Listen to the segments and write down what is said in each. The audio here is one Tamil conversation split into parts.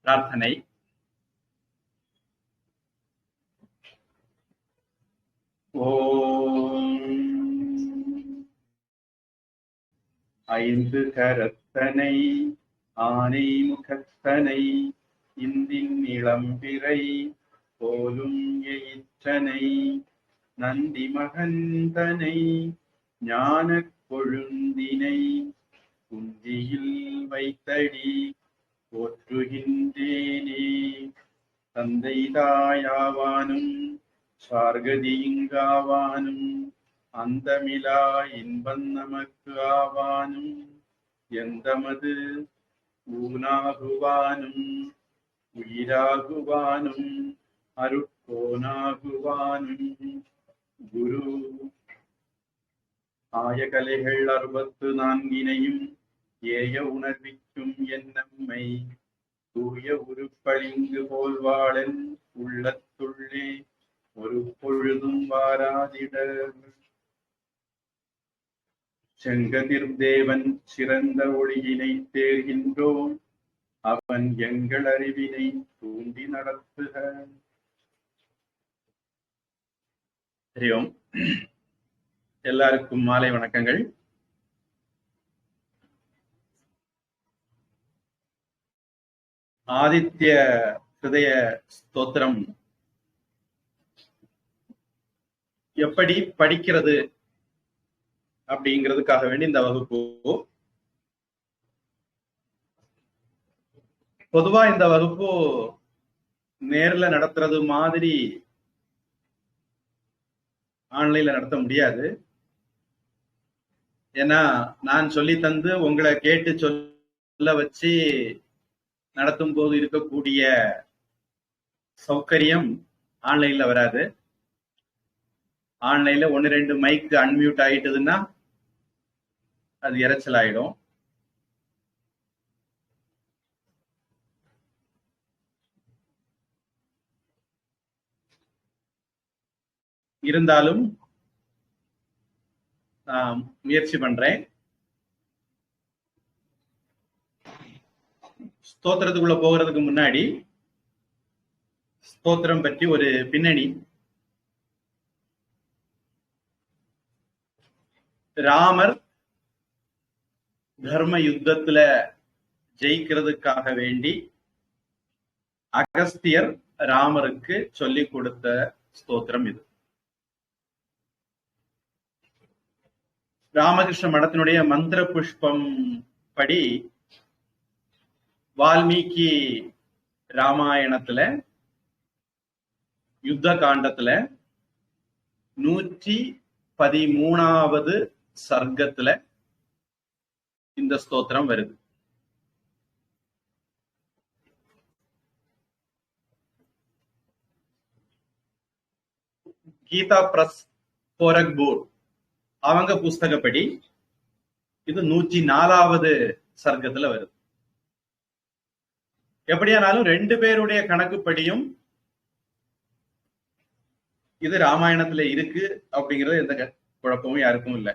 பிரார்த்தனை. ஓம் ஐந்து கரத்தனை ஆனை முகத்தனை இந்தின் இளம்பிறை போலும் எயிற்றனை நந்தி மகந்தனை ஞானக் கொழுந்தினை குந்தியில் வைத்தடி போற்றுகின்றேனே. தந்தை தாயாவானும் சார்கதியிங்காவானும் அந்தமிலா இன்பம் நமக்கு ஆவானும் எந்தமது ஊனாகுவானும் உயிராகுவானும் அருட்கோனாகுவானும் குரு ஆயகலைகள் 64 ஏய உணர்விக்கும் என்னம்மை தூய உருப்பளிங்கு போல்வாளன் உள்ளத்துள்ளே ஒரு பொழுதும் வாராதிட. செங்கதிர் தேவன் சிறந்த ஒளியினை தேர்கின்றோம், அவன் எங்கள் அறிவினை தூண்டி நடத்துக. தெரியும். எல்லாருக்கும் மாலை வணக்கங்கள். ஆதித்ய ஹிருதய ஸ்தோத்திரம் எப்படி படிக்கிறது அப்படிங்கிறதுக்காக வேண்டி இந்த வகுப்பு. பொதுவா இந்த வகுப்பு நேர்ல நடத்துறது மாதிரி ஆன்லைன்ல நடத்த முடியாது. ஏன்னா நான் சொல்லி தந்து உங்களை கேட்டு சொல்ல வச்சு நடத்தும் போது இருக்கக்கூடிய சௌகரியம் ஆன்லைன்ல வராது. ஆன்லைன்ல 1-2 மைக் அன்மியூட் ஆயிட்டதுன்னா அது இறைச்சல் ஆயிடும். இருந்தாலும் நான் முயற்சி பண்றேன். ஸ்தோத்திரத்துக்குள்ள போகிறதுக்கு முன்னாடி ஸ்தோத்திரம் பற்றி ஒரு பின்னணி. ராமர் தர்ம யுத்தத்துல ஜெயிக்கிறதுக்காக வேண்டி அகஸ்தியர் ராமருக்கு சொல்லிக் கொடுத்த ஸ்தோத்திரம் இது. ராமகிருஷ்ண மடத்தினுடைய மந்திர புஷ்பம் படி வால்மீகி ராமாயணத்துல யுத்த காண்டத்துல 113வது சர்க்கத்துல இந்த ஸ்தோத்திரம் வருது. கீதா பிரஸ் கோரக்பூர் அவங்க புஸ்தகப்படி இது 104வது சர்க்கத்துல வருது. எப்படியானாலும் 2 பேருடைய கணக்குப்படியும் இது ராமாயணத்துல இருக்கு அப்படிங்கிறது எந்த குழப்பமும் யாருக்கும் இல்லை.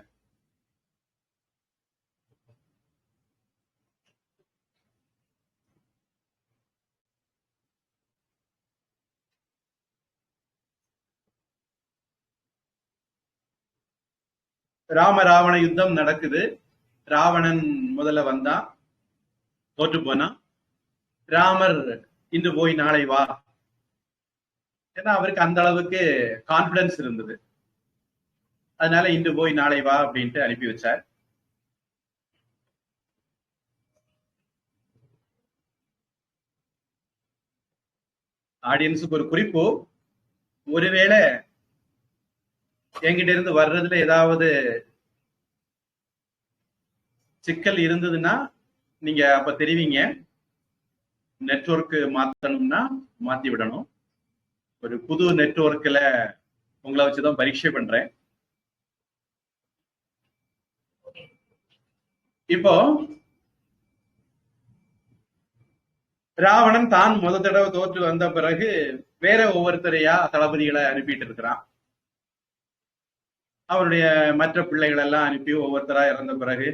ராவண யுத்தம் நடக்குது. ராவணன் முதல்ல வந்தான், தோற்று போனான். ராமர் இன்று போய் நாளை வா, ஏன்னா அவருக்கு அந்த அளவுக்கு கான்பிடன்ஸ் இருந்தது. அதனால இன்று போய் நாளை வா அப்படின்ட்டு அனுப்பி வச்சார். ஆடியன்ஸுக்கு ஒரு குறிப்பு, ஒருவேளை என்கிட்ட இருந்து வர்றதுல ஏதாவது சிக்கல் இருந்ததுன்னா நீங்க அப்ப தெரிவிங்க. நெட்வொர்க் மாத்தணும்னா மாத்தி விடணும். ஒரு புது நெட்வொர்க்ல உங்களை வச்சுதான் பரீட்சை பண்றேன். இப்போ ராவணன் தான் முதல் தடவை தோற்று வந்த பிறகு வேற ஒவ்வொருத்தரையா தளபதிகளை அனுப்பிட்டு இருக்கிறான். அவருடைய மற்ற பிள்ளைகள் எல்லாம் அனுப்பி ஒவ்வொருத்தரா இறந்த பிறகு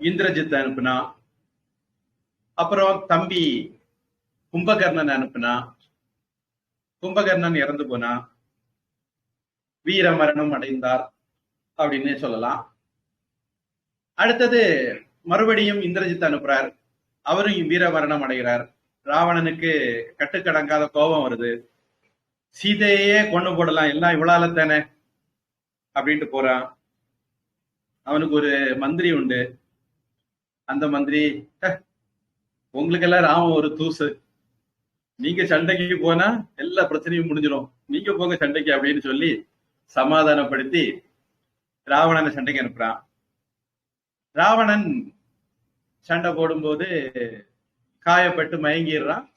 இந்திரஜித் அனுப்புனா. அப்புறம் தம்பி கும்பகர்ணன் அனுப்புனா. கும்பகர்ணன் இறந்து போனா, வீர மரணம் அடைந்தார் அப்படின்னு சொல்லலாம். அடுத்தது மறுபடியும் இந்திரஜித் அனுப்புறார், அவரும் வீர மரணம் அடைகிறார். ராவணனுக்கு கட்டுக்கடங்காத கோபம் வருது, சீதையே கொண்டு போடலாம், எல்லாம் இவ்வளவு தானே அப்படின்ட்டு போறான். அவனுக்கு ஒரு மந்திரி உண்டு. அந்த மந்திரி, உங்களுக்கெல்லாம் ராமன் ஒரு தூசு, நீங்க சண்டைக்கு போனா எல்லா பிரச்சனையும் முடிஞ்சிடும், நீங்க போங்க சண்டைக்கு அப்படின்னு சொல்லி சமாதானப்படுத்தி ராவணனை சண்டைக்கு அனுப்புறான். ராவணன் சண்டை போடும்போது காயப்பட்டு மயங்கிடுறான்.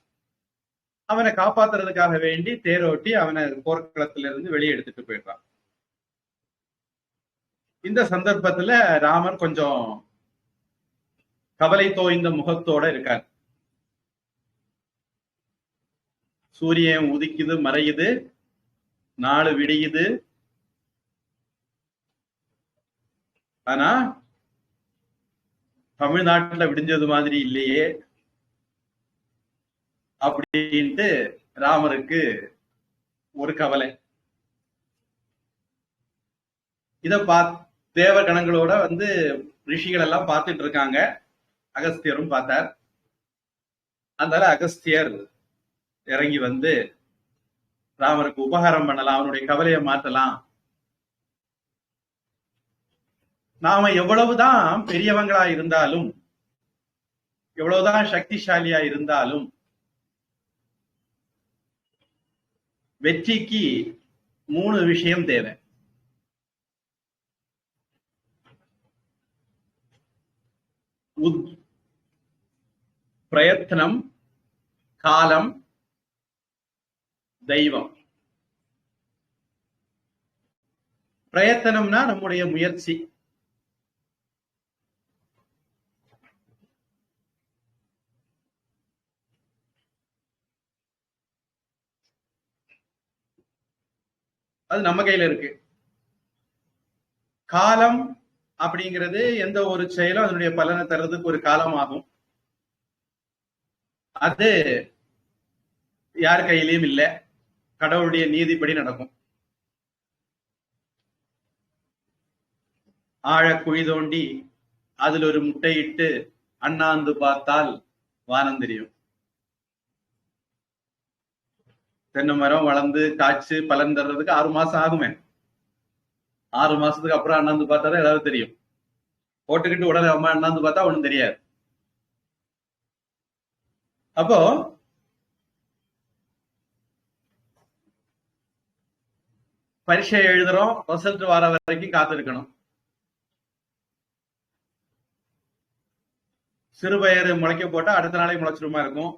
அவனை காப்பாத்துறதுக்காக வேண்டி தேரோட்டி அவனை போர்க்களத்திலிருந்து வெளியே எடுத்துட்டு போயிடுறான். இந்த சந்தர்ப்பத்துல ராமர் கொஞ்சம் கவலை தோய்ந்த முகத்தோட இருக்கார். சூரியன் உதிக்குது, மறையுது, நாளு விடியுது. ஆனா தமிழ்நாட்டுல விடிஞ்சது மாதிரி இல்லையே அப்படின்ட்டு ராமருக்கு ஒரு கவலை. இத தேவ கணங்களோட ரிஷிகள் எல்லாம் பார்த்துட்டு இருக்காங்க. அகஸ்தியரும் பார்த்தார். அதனால அகஸ்தியர் இறங்கி ராமருக்கு உபகாரம் பண்ணலாம், அவனுடைய கவலையை மாற்றலாம். நாம எவ்வளவுதான் பெரியவங்களா இருந்தாலும், எவ்வளவுதான் சக்திசாலியா இருந்தாலும், வெற்றிக்கு 3 விஷயம் தேவை. பிரயத்தனம், காலம், தெய்வம். பிரயத்தனம்னா நம்முடைய முயற்சி. அது நம்ம கையில இருக்கு. காலம் அப்படிங்கிறது எந்த ஒரு செயலும் அதனுடைய பலனை தர்றதுக்கு ஒரு காலம் ஆகும். அது யார் கையிலையும் இல்லை, கடவுளுடைய நீதிப்படி நடக்கும். ஆழ குழி தோண்டி அதில் ஒரு முட்டையிட்டு அண்ணாந்து பார்த்தால் வானம் தெரியும். தென்னை மரம் வளர்ந்து காய்ச்சி பலன் தர்றதுக்கு 6 மாசம் ஆகுமே. 6 மாசத்துக்கு அப்புறம் அண்ணாந்து பார்த்தாதான் ஏதாவது தெரியும். போட்டுக்கிட்டு உடனே அம்மா அண்ணாந்து பார்த்தா ஒண்ணும் தெரியாது. அப்போ பரீட்சை எழுதுறோம், ரிசல்ட் வர வரைக்கும் காத்திருக்கணும். சிறுபயிறு முளைக்க போட்டா அடுத்த நாளே முளைச்சிருமா இருக்கும்.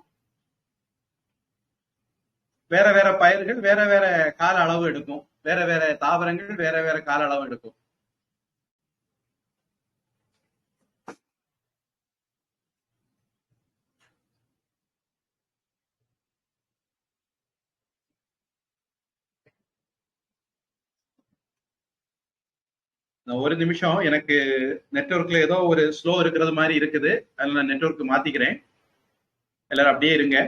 வேற வேற பயிர்கள் வேற வேற கால அளவு எடுக்கும், வேற வேற தாவரங்கள் வேற வேற கால அளவு எடுக்கும். ஒரு நிமிஷம், எனக்கு நெட்வொர்க்ல ஏதோ ஒரு ஸ்லோ இருக்கிறது மாதிரி இருக்குது. அதில் நான் நெட்வொர்க் மாத்திக்கிறேன். எல்லாரும் அப்படியே இருங்க.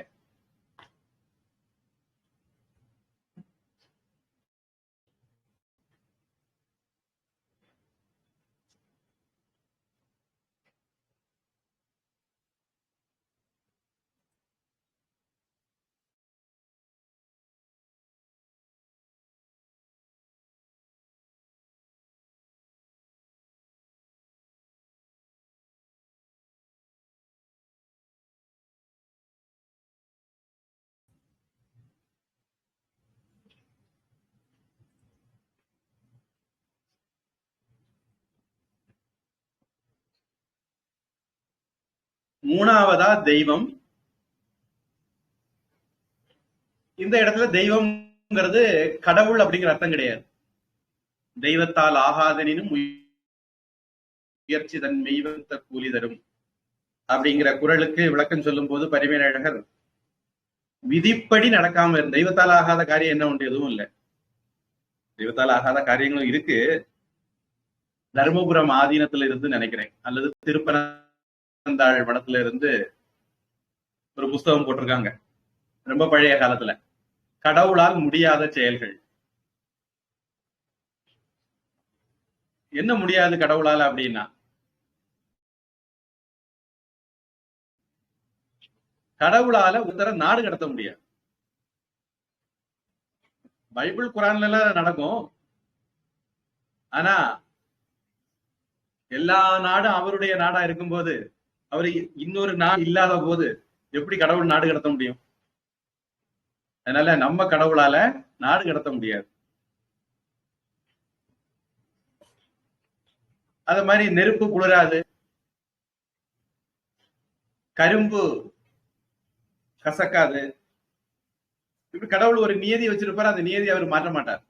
மூணாவதா தெய்வம். இந்த இடத்துல தெய்வம்ங்கிறது கடவுள் அப்படிங்கிற அர்த்தம் கிடையாது. தெய்வத்தால் ஆகாதனினும் முயற்சி தன் மெய்வத்த கூலி தரும் அப்படிங்கிற குறளுக்கு விளக்கம் சொல்லும் போது பரிமேலழகர் விதிப்படி நடக்காம இருந்த, தெய்வத்தால் ஆகாத காரியம் என்ன உண்டு? எதுவும் இல்லை. தெய்வத்தால் ஆகாத காரியங்களும் இருக்கு. தருமபுரம் ஆதீனத்துல இருந்து நினைக்கிறேன், அல்லது திருப்பனந்தாள் மடத்துல இருந்து ஒரு புஸ்தகம் போட்டிருக்காங்க ரொம்ப பழைய காலத்துல. கடவுளால் முடியாத செயல்கள். என்ன முடியாது கடவுளால அப்படின்னா, கடவுளால ஒருத்தர நாடு கடத்த முடியாது. பைபிள் குரான்ல எல்லாம் நடக்கும். ஆனா எல்லா நாடும் அவருடைய நாடா இருக்கும்போது, அவரு இன்னொரு நாடு இல்லாத போது எப்படி கடவுள் நாடு கடத்த முடியும்? அதனால நம்ம கடவுளால நாடு கடத்த முடியாது. அது மாதிரி நெருப்பு குளிராது, கரும்பு கசக்காது. இப்படி கடவுள் ஒரு நியதி வச்சிருப்பாரு, அந்த நியதி அவர் மாற்ற மாட்டார்.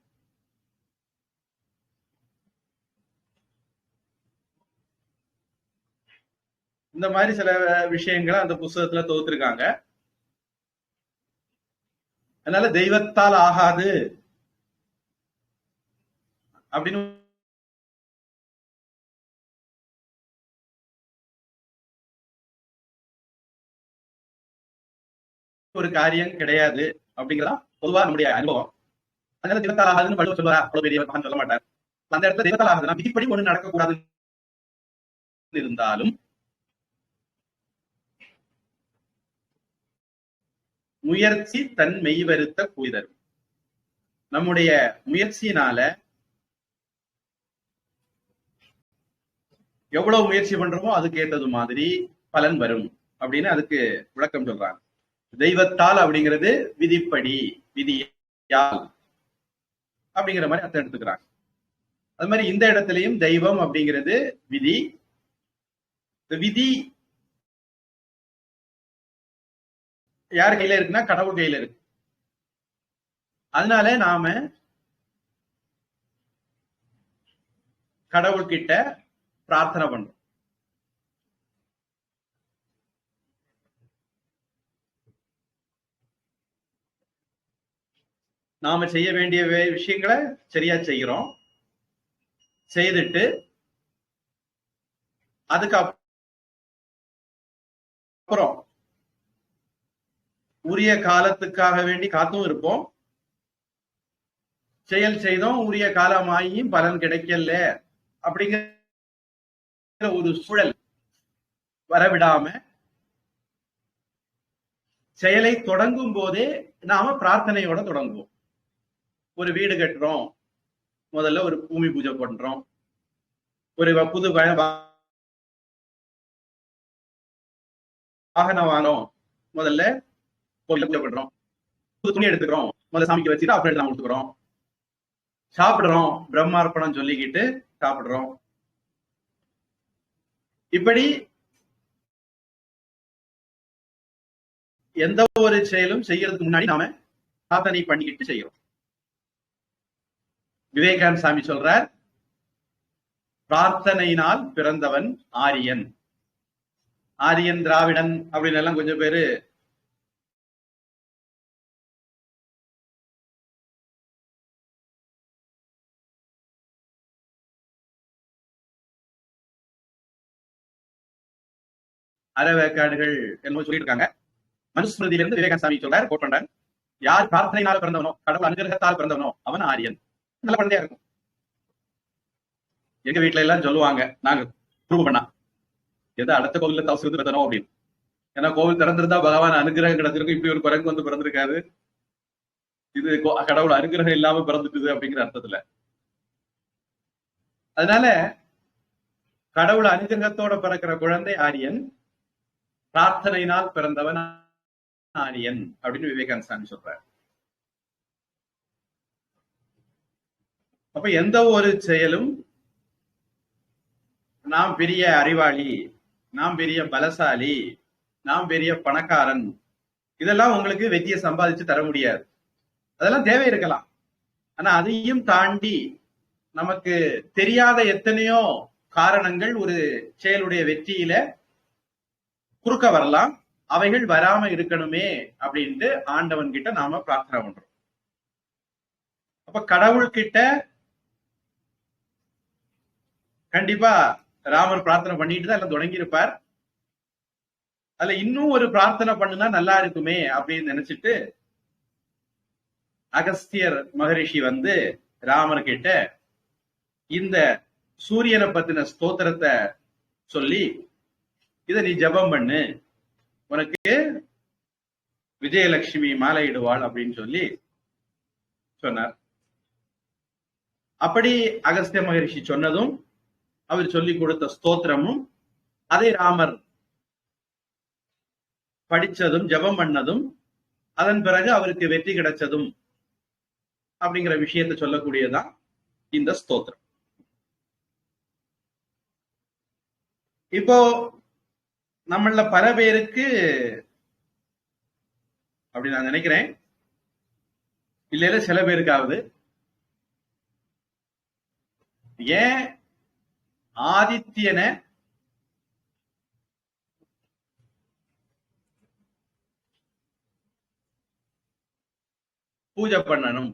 இந்த மாதிரி சில விஷயங்களை அந்த புஸ்தகத்துல தொகுத்திருக்காங்க. அதனால தெய்வத்தால் ஆகாது அப்படின்னு ஒரு காரியம் கிடையாது அப்படிங்கிறதா பொதுவா நம்முடைய அனுபவம். அதனால தெய்வத்தால் ஆகாதுன்னு வள்ளுவர் சொல்லுவார், அவ்வளவு பெரிய சொல்ல மாட்டார். அந்த இடத்துல தெய்வத்தால் ஆகாதுன்னா விதிப்படி ஒண்ணு நடக்கக்கூடாது இருந்தாலும் முயற்சி தன் மெய்வருத்த கூய்தர். நம்முடைய முயற்சியினால எவ்வளவு முயற்சி பண்றோமோ அதுக்கு ஏற்றது மாதிரி பலன் வரும் அப்படின்னு அதுக்கு விளக்கம் சொல்றாங்க. தெய்வத்தால் அப்படிங்கிறது விதிப்படி, விதியால் அப்படிங்கிற மாதிரி அர்த்தம் எடுத்துக்கிறாங்க. அது மாதிரி இந்த இடத்துலயும் தெய்வம் அப்படிங்கிறது விதி. விதி யார் கையில இருக்குன்னா கடவுள் கையில இருக்கு. அதனால நாம கடவுள்கிட்ட பிரார்த்தனை பண்றோம். நாம செய்ய வேண்டிய விஷயங்களை சரியா செய்கிறோம். செய்துட்டு அதுக்கப்புறம் உரிய காலத்துக்காக வேண்டி காத்தும் இருப்போம். செயல் செய்தோம், உரிய காலமாகியும் பலன் கிடைக்கல அப்படிங்கிற ஒரு சூழல் வரவிடாம செயலை தொடங்கும் போதே நாம பிரார்த்தனையோட தொடங்குவோம். ஒரு வீடு கட்டுறோம், முதல்ல ஒரு பூமி பூஜை பண்றோம். ஒரு புது வாகனம் வாங்கணும், முதல்ல கோயில பூஜை பண்றோம். புது துணி எடுத்துக்கிறோம், முதல்ல சாமிக்கு வச்சுட்டு அப்புறம் எடுத்து கொடுத்துக்கிறோம். சாப்பிடுறோம், பிரம்மார்ப்பணம் சொல்லிக்கிட்டு சாப்பிடுறோம். இப்படி எந்த ஒரு செயலும் செய்யறதுக்கு முன்னாடி நாம பிரார்த்தனை பண்ணிக்கிட்டு செய்யறோம். விவேகானந்த சாமி சொல்றார், பிரார்த்தனையினால் பிறந்தவன் ஆரியன். ஆரியன் திராவிடன் அப்படின்னு எல்லாம் கொஞ்சம் பேரு அறவேக்காடுகள் என்னமோ சொல்லிட்டு இருக்காங்க. மனுஸ்மிருதியில இருந்து விவேகானந்த சாமி சொல்றாரு, கோட் பண்றாரு, யார் பிரார்த்தனையினால பிறந்தவனோ, கடவுள் அனுகிரகத்தால் பிறந்தவனோ அவன் ஆரியன். நல்ல குழந்தையா இருக்கும். எங்க வீட்டுல எல்லாம் சொல்லுவாங்க, நாங்க ப்ரூவ் பண்ணா எதை அடுத்த கோவில்ல தவசு வந்து பிறந்தனோ அப்படின்னு. ஏன்னா கோவில் திறந்திருந்தா பகவான் அனுகிரகம் கிடைச்சிருக்கும், இப்படி ஒரு குரங்கு வந்து பிறந்திருக்காது, இது கடவுள் அனுகிரகம் இல்லாம பிறந்துட்டுது அப்படிங்கிற அர்த்தத்துல. அதனால கடவுள் அனுகிரகத்தோட பிறக்கிற குழந்தை ஆரியன், பிரார்த்தனையினால் பிறந்தவன் ஆரியன் அப்படின்னு விவேகானந்த சாமி சொல்றார். அப்ப எந்த ஒரு செயலும் நாம் பெரிய அறிவாளி, நாம் பெரிய பலசாலி, நாம் பெரிய பணக்காரன், இதெல்லாம் உங்களுக்கு வெற்றியை சம்பாதிச்சு தர முடியாது. அதெல்லாம் தேவை இருக்கலாம். ஆனா அதையும் தாண்டி நமக்கு தெரியாத எத்தனையோ காரணங்கள் ஒரு செயலுடைய வெற்றியில குறுக்க வரலாம். அவைகள் வராம இருக்கணுமே அப்படின்ட்டு ஆண்டவன் கிட்ட நாம பிரார்த்தனை பண்றோம். அப்ப கடவுள் கிட்ட கண்டிப்பா ராமர் பிரார்த்தனை பண்ணிட்டு தான் எல்லாம் தொடங்கி இருப்பார். அதுல இன்னும் ஒரு பிரார்த்தனை பண்ணுனா நல்லா இருக்குமே அப்படின்னு நினைச்சிட்டு அகஸ்தியர் மகரிஷி வந்து ராமர் கிட்ட இந்த சூரியனை பத்தின ஸ்தோத்திரத்தை சொல்லி இத நீ ஜபம் பண்ணு, உனக்கு விஜயலட்சுமி மாலையிடுவாள் அப்படின்னு சொல்லி சொன்னார். அப்படி அகஸ்திய மகரிஷி சொன்னதும் அவர் சொல்லிக் கொடுத்த ஸ்தோத்திரமும் அதை ராமர் படிச்சதும் ஜபம் பண்ணதும் அதன் பிறகு அவருக்கு வெற்றி கிடைச்சதும் அப்படிங்கிற விஷயத்தை சொல்லக்கூடியதான் இந்த ஸ்தோத்திரம். இப்போ நம்மள பல பேருக்கு அப்படி நான் நினைக்கிறேன், இல்ல சில பேருக்காவது ஏன் ஆதித்யனை பூஜை பண்ணணும்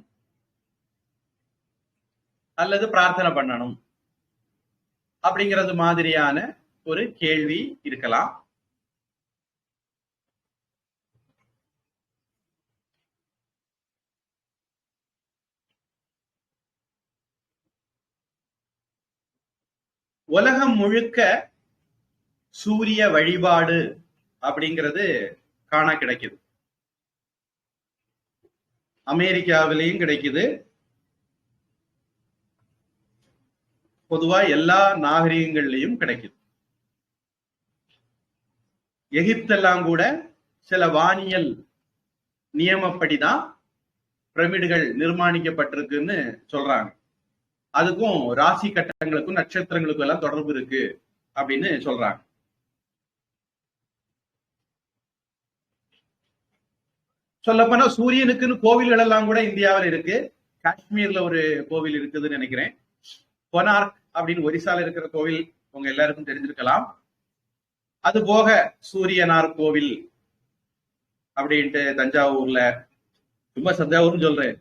அல்லது பிரார்த்தனை பண்ணணும் அப்படிங்கிறது மாதிரியான ஒரு கேள்வி இருக்கலாம். உலகம் முழுக்க சூரிய வழிபாடு அப்படிங்கிறது காண கிடைக்குது. அமெரிக்காவிலையும் கிடைக்குது. பொதுவா எல்லா நாகரிகங்கள்லயும் கிடைக்குது. எகிப்தெல்லாம் கூட சில வானியல் நியமப்படிதான் பிரமிடுகள் நிர்மாணிக்கப்பட்டிருக்குன்னு சொல்றாங்க. அதுக்கும் ராசி கட்டங்களுக்கும் நட்சத்திரங்களுக்கும் எல்லாம் தொடர்பு இருக்கு அப்படின்னு சொல்றாங்க. சொல்லப்போனா சூரியனுக்குன்னு கோவில்கள் எல்லாம் கூட இந்தியாவில் இருக்கு. காஷ்மீர்ல ஒரு கோவில் இருக்குதுன்னு நினைக்கிறேன். கொனார்க் அப்படின்னு ஒரிசால இருக்கிற கோவில் உங்க எல்லாருக்கும் தெரிஞ்சிருக்கலாம். அது போக சூரியனார் கோவில் அப்படின்ட்டு தஞ்சாவூர்ல, சும்மா தஞ்சாவூர்னு சொல்றேன்,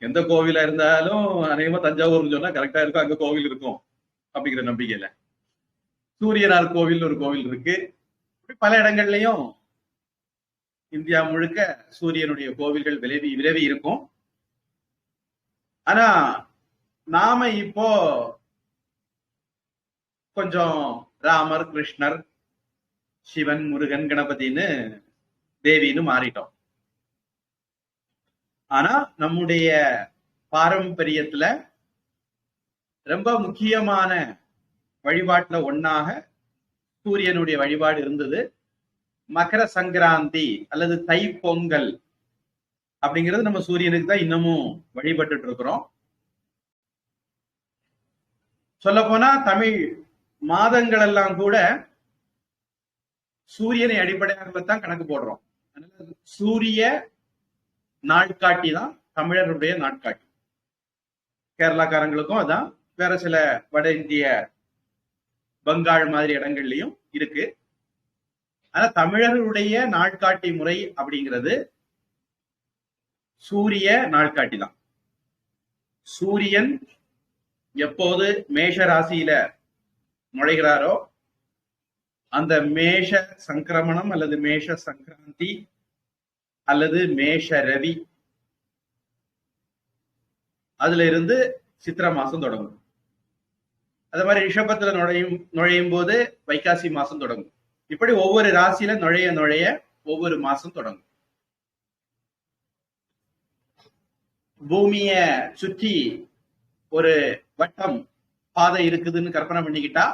எந்த கோவிலா இருந்தாலும் அநேகமா தஞ்சாவூர்னு சொன்னா கரெக்டா இருக்கும், அங்க கோவில் இருக்கும் அப்படிங்கிற நம்பிக்கையில சூரியனார் கோவில் ஒரு கோவில் இருக்கு. பல இடங்கள்லயும் இந்தியா முழுக்க சூரியனுடைய கோவில்கள் விரைவி இருக்கும். ஆனா நாம இப்போ கொஞ்சம் ராமர், கிருஷ்ணர், சிவன், முருகன், கணபதினு, தேவின்னு மாறிட்டோம். ஆனா நம்முடைய பாரம்பரியத்துல ரொம்ப முக்கியமான வழிபாட்டுல ஒன்னாக சூரியனுடைய வழிபாடு இருந்தது. மகர சங்கராந்தி அல்லது தை பொங்கல் அப்படிங்கிறது நம்ம சூரியனுக்கு தான் இன்னமும் வழிபட்டு இருக்கிறோம். சொல்ல போனா தமிழ் மாதங்கள் எல்லாம் கூட சூரியனை அடிப்படையாக தான் கணக்கு போடுறோம். சூரிய நாட்காட்டி தான் தமிழருடைய நாட்காட்டி. கேரளாக்காரங்களுக்கும் அதான், வேற சில வட இந்திய பெங்கால் மாதிரி இடங்கள்லயும் இருக்கு. ஆனா தமிழர்களுடைய நாட்காட்டி முறை அப்படிங்கிறது சூரிய நாட்காட்டி தான். சூரியன் எப்போது மேஷ ராசியில நுழைகிறாரோ அந்த மேஷ சங்கிரமணம் அல்லது மேஷ சங்கராந்தி அல்லது மேஷ ரவி, அதுல இருந்து சித்திரை மாசம் தொடங்கும். அது மாதிரி ரிஷபத்துல நுழையும் போது வைகாசி மாசம் தொடங்கும். இப்படி ஒவ்வொரு ராசியில நுழைய ஒவ்வொரு மாசம் தொடங்கும். பூமிய சுற்றி ஒரு வட்டம் பாதை இருக்குதுன்னு கற்பனை பண்ணிக்கிட்டா,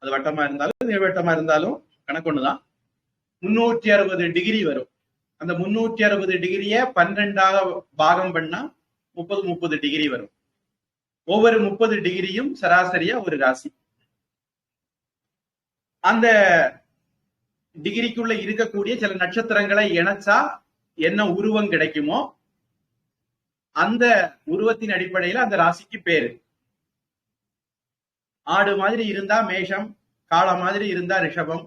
அது வட்டமா இருந்தாலும் நீள்வட்டமா இருந்தாலும் கணக்கு ஒண்ணுதான். 360 டிகிரி வரும். அந்த 360 டிகிரிய 12ஆக பாகம் பண்ணா 30 டிகிரி வரும். ஒவ்வொரு 30 டிகிரியும் சராசரியா ஒரு ராசி. அந்த டிகிரிக்குள்ள இருக்கக்கூடிய சில நட்சத்திரங்களை இணைச்சா என்ன உருவம் கிடைக்குமோ அந்த உருவத்தின் அடிப்படையில அந்த ராசிக்கு பேரு. ஆடு மாதிரி இருந்தா மேஷம், காளை மாதிரி இருந்தா ரிஷபம்,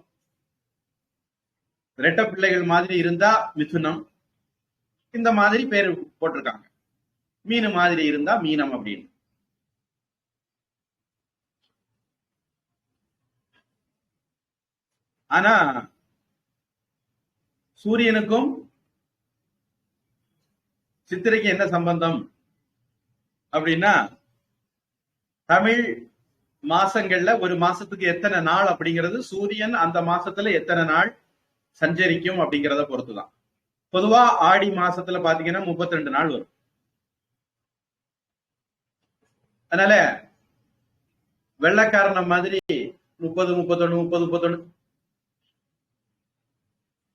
ரெட்ட பிள்ளைகள் மாதிரி இருந்தா மிதுனம், இந்த மாதிரி பேரு போட்டிருக்காங்க. மீன் மாதிரி இருந்தா மீனம் அப்படின்னு. ஆனா சூரியனுக்கும் சித்திரைக்கு என்ன சம்பந்தம் அப்படின்னா, தமிழ் மாசங்கள்ல ஒரு மாசத்துக்கு எத்தனை நாள் அப்படிங்கிறது சூரியன் அந்த மாசத்துல எத்தனை நாள் சஞ்சரிக்கும் அப்படிங்கிறத பொறுத்துதான். பொதுவா ஆடி மாசத்துல பாத்தீங்கன்னா 32 நாள் வரும். அதனால வெள்ளக்காரன மாதிரி 30 31 30 31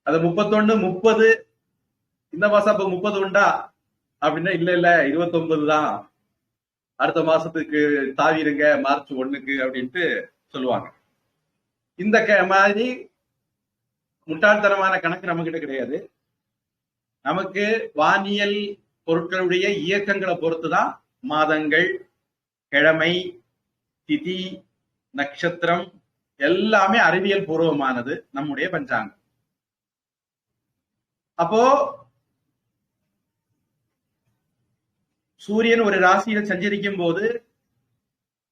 அது 31 30 இந்த மாசம் அப்ப 30 உண்டா அப்படின்னா இல்ல 29 தான், அடுத்த மாசத்துக்கு தாவிருங்க மார்ச் 1க்கு அப்படின்ட்டு சொல்லுவாங்க. இந்த மாதிரி முட்டாள்தனமான கணக்கு நம்ம கிட்ட கிடையாது. நமக்கு வானியல் பொருட்களுடைய இயக்கங்களை பொறுத்துதான் மாதங்கள், கிழமை, திதி, நட்சத்திரம் எல்லாமே அறிவியல் பூர்வமானது நம்முடைய பஞ்சாங்கம். அப்போ சூரியன் ஒரு ராசியில் சஞ்சரிக்கும் போது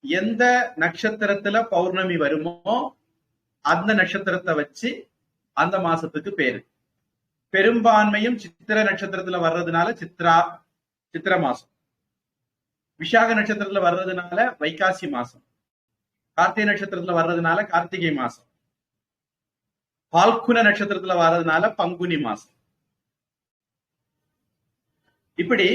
எந்த நட்சத்திரத்துல பௌர்ணமி வருமோ அந்த நட்சத்திரத்தை வச்சு அந்த மாசத்துக்கு பேரு. பெரும்பான்மையும் சித்திர நட்சத்திரத்துல வர்றதுனால சித்திர மாசம், விஷாக நட்சத்திரத்துல வர்றதுனால வைகாசி மாசம், கார்த்திகை நட்சத்திரத்துல வர்றதுனால கார்த்திகை மாசம், பால்குன நட்சத்திரத்துல வர்றதுனால பங்குனி மாசம். இப்படி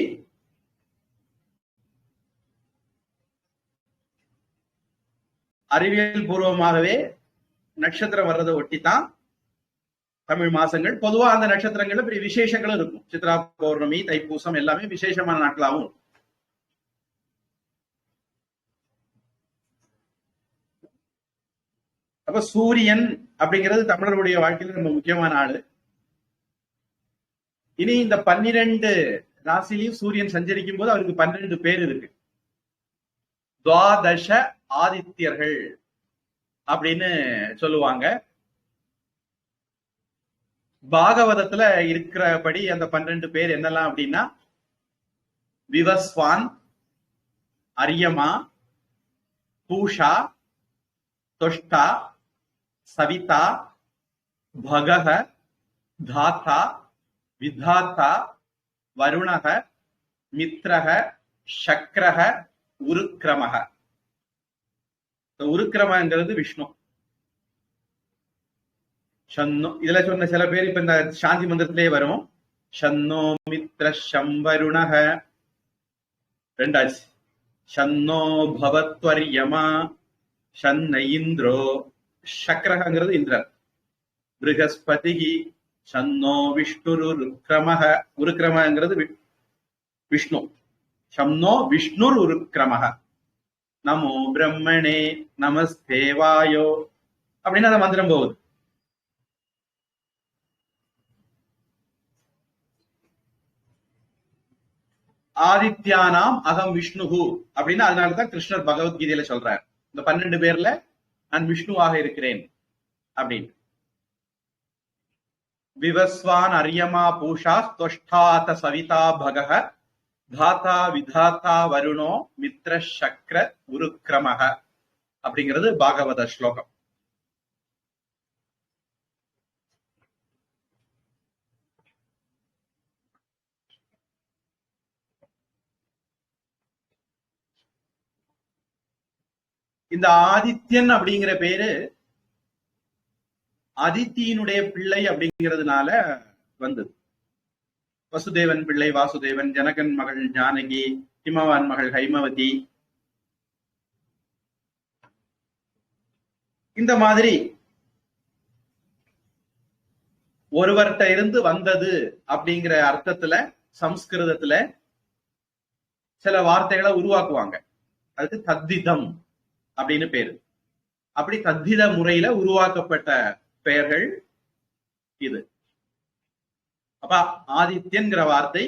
அறிவியல் பூர்வமாகவே நட்சத்திரம் வர்றதை ஒட்டித்தான் தமிழ் மாசங்கள். பொதுவா அந்த நட்சத்திரங்கள்ல பெரிய விசேஷங்களும் இருக்கும். சித்ரா பௌர்ணமி, தைப்பூசம் எல்லாமே விசேஷமான நாட்களாகவும். அப்ப சூரியன் அப்படிங்கிறது தமிழர்களுடைய வாழ்க்கையில ரொம்ப முக்கியமான ஆளு. இனி இந்த 12 ராசிலையும் சூரியன் சஞ்சரிக்கும் போது அவருக்கு 12 பேர் இருக்கு. துவாதச ஆதித்யர்கள் அப்படின்னு சொல்லுவாங்க. பாகவதத்துல இருக்கிறபடி அந்த 12 பேர் என்னெல்லாம் அப்படின்னா, விவஸ்வான், அரியமா, பூஷா, தொஷ்டா, சவிதா, பகஹ, தாத்தா, விதாத்தா, வருணக, மித்ரக, சக்ரக, உருக்கிரமக. உருக்கிரமங்கிறது விஷ்ணு. ஷன்னோ இதுல சொன்ன சில பேர் இப்ப இந்த சாந்தி மந்திரத்திலே வரும். ஷன்னோ மித்ர சம்பருணக ரெண்டாச்சு. ஷன்னோ பவத்வர்யமா, ஷன்ன இந்திரோ, சக்கரங்கிறது இந்திரன், பிருகஸ்பதி, ஷன்னோ விஷ்ணுருக்கிரமக, உருக்கிரமங்கிறது விஷ்ணு. ஷன்னோ விஷ்ணுர் உருக்கிரமக, நமோ பிரம்மணே நமஸ்தேவாயோ அப்படின்னு அந்த மந்திரம் போகுது. ஆதித்யானாம் அகம் விஷ்ணுகு அப்படின்னு அதனாலதான் கிருஷ்ணர் பகவத்கீதையில சொல்றார், இந்த 12 பேர்ல நான் விஷ்ணுவாக இருக்கிறேன் அப்படின்னு. விவஸ்வான் அரியமா பூஷா ஸ்வஷ்டாத சவிதா பகஹ, தாத்தா விதாத்தா வருணோ மித்ர சக்ர உருக்கிரமக அப்படிங்கிறது பாகவத ஸ்லோகம். இந்த ஆதித்யன் அப்படிங்கிற பேரு அதித்தியினுடைய பிள்ளை அப்படிங்கிறதுனால வந்தது. வசுதேவன் பிள்ளை வாசுதேவன், ஜனகன் மகள் ஜானகி, ஹிமவான் மகள் ஹைமவதி, இந்த மாதிரி ஒருவர்கிட்ட இருந்து வந்தது அப்படிங்கிற அர்த்தத்துல சம்ஸ்கிருதத்துல சில வார்த்தைகளை உருவாக்குவாங்க. அதுக்கு தத்திதம் அப்படின்னு பேரு. அப்படி தத்தித முறையில உருவாக்கப்பட்ட பெயர்கள் இது. அப்ப ஆதித்யன்கிற வார்த்தை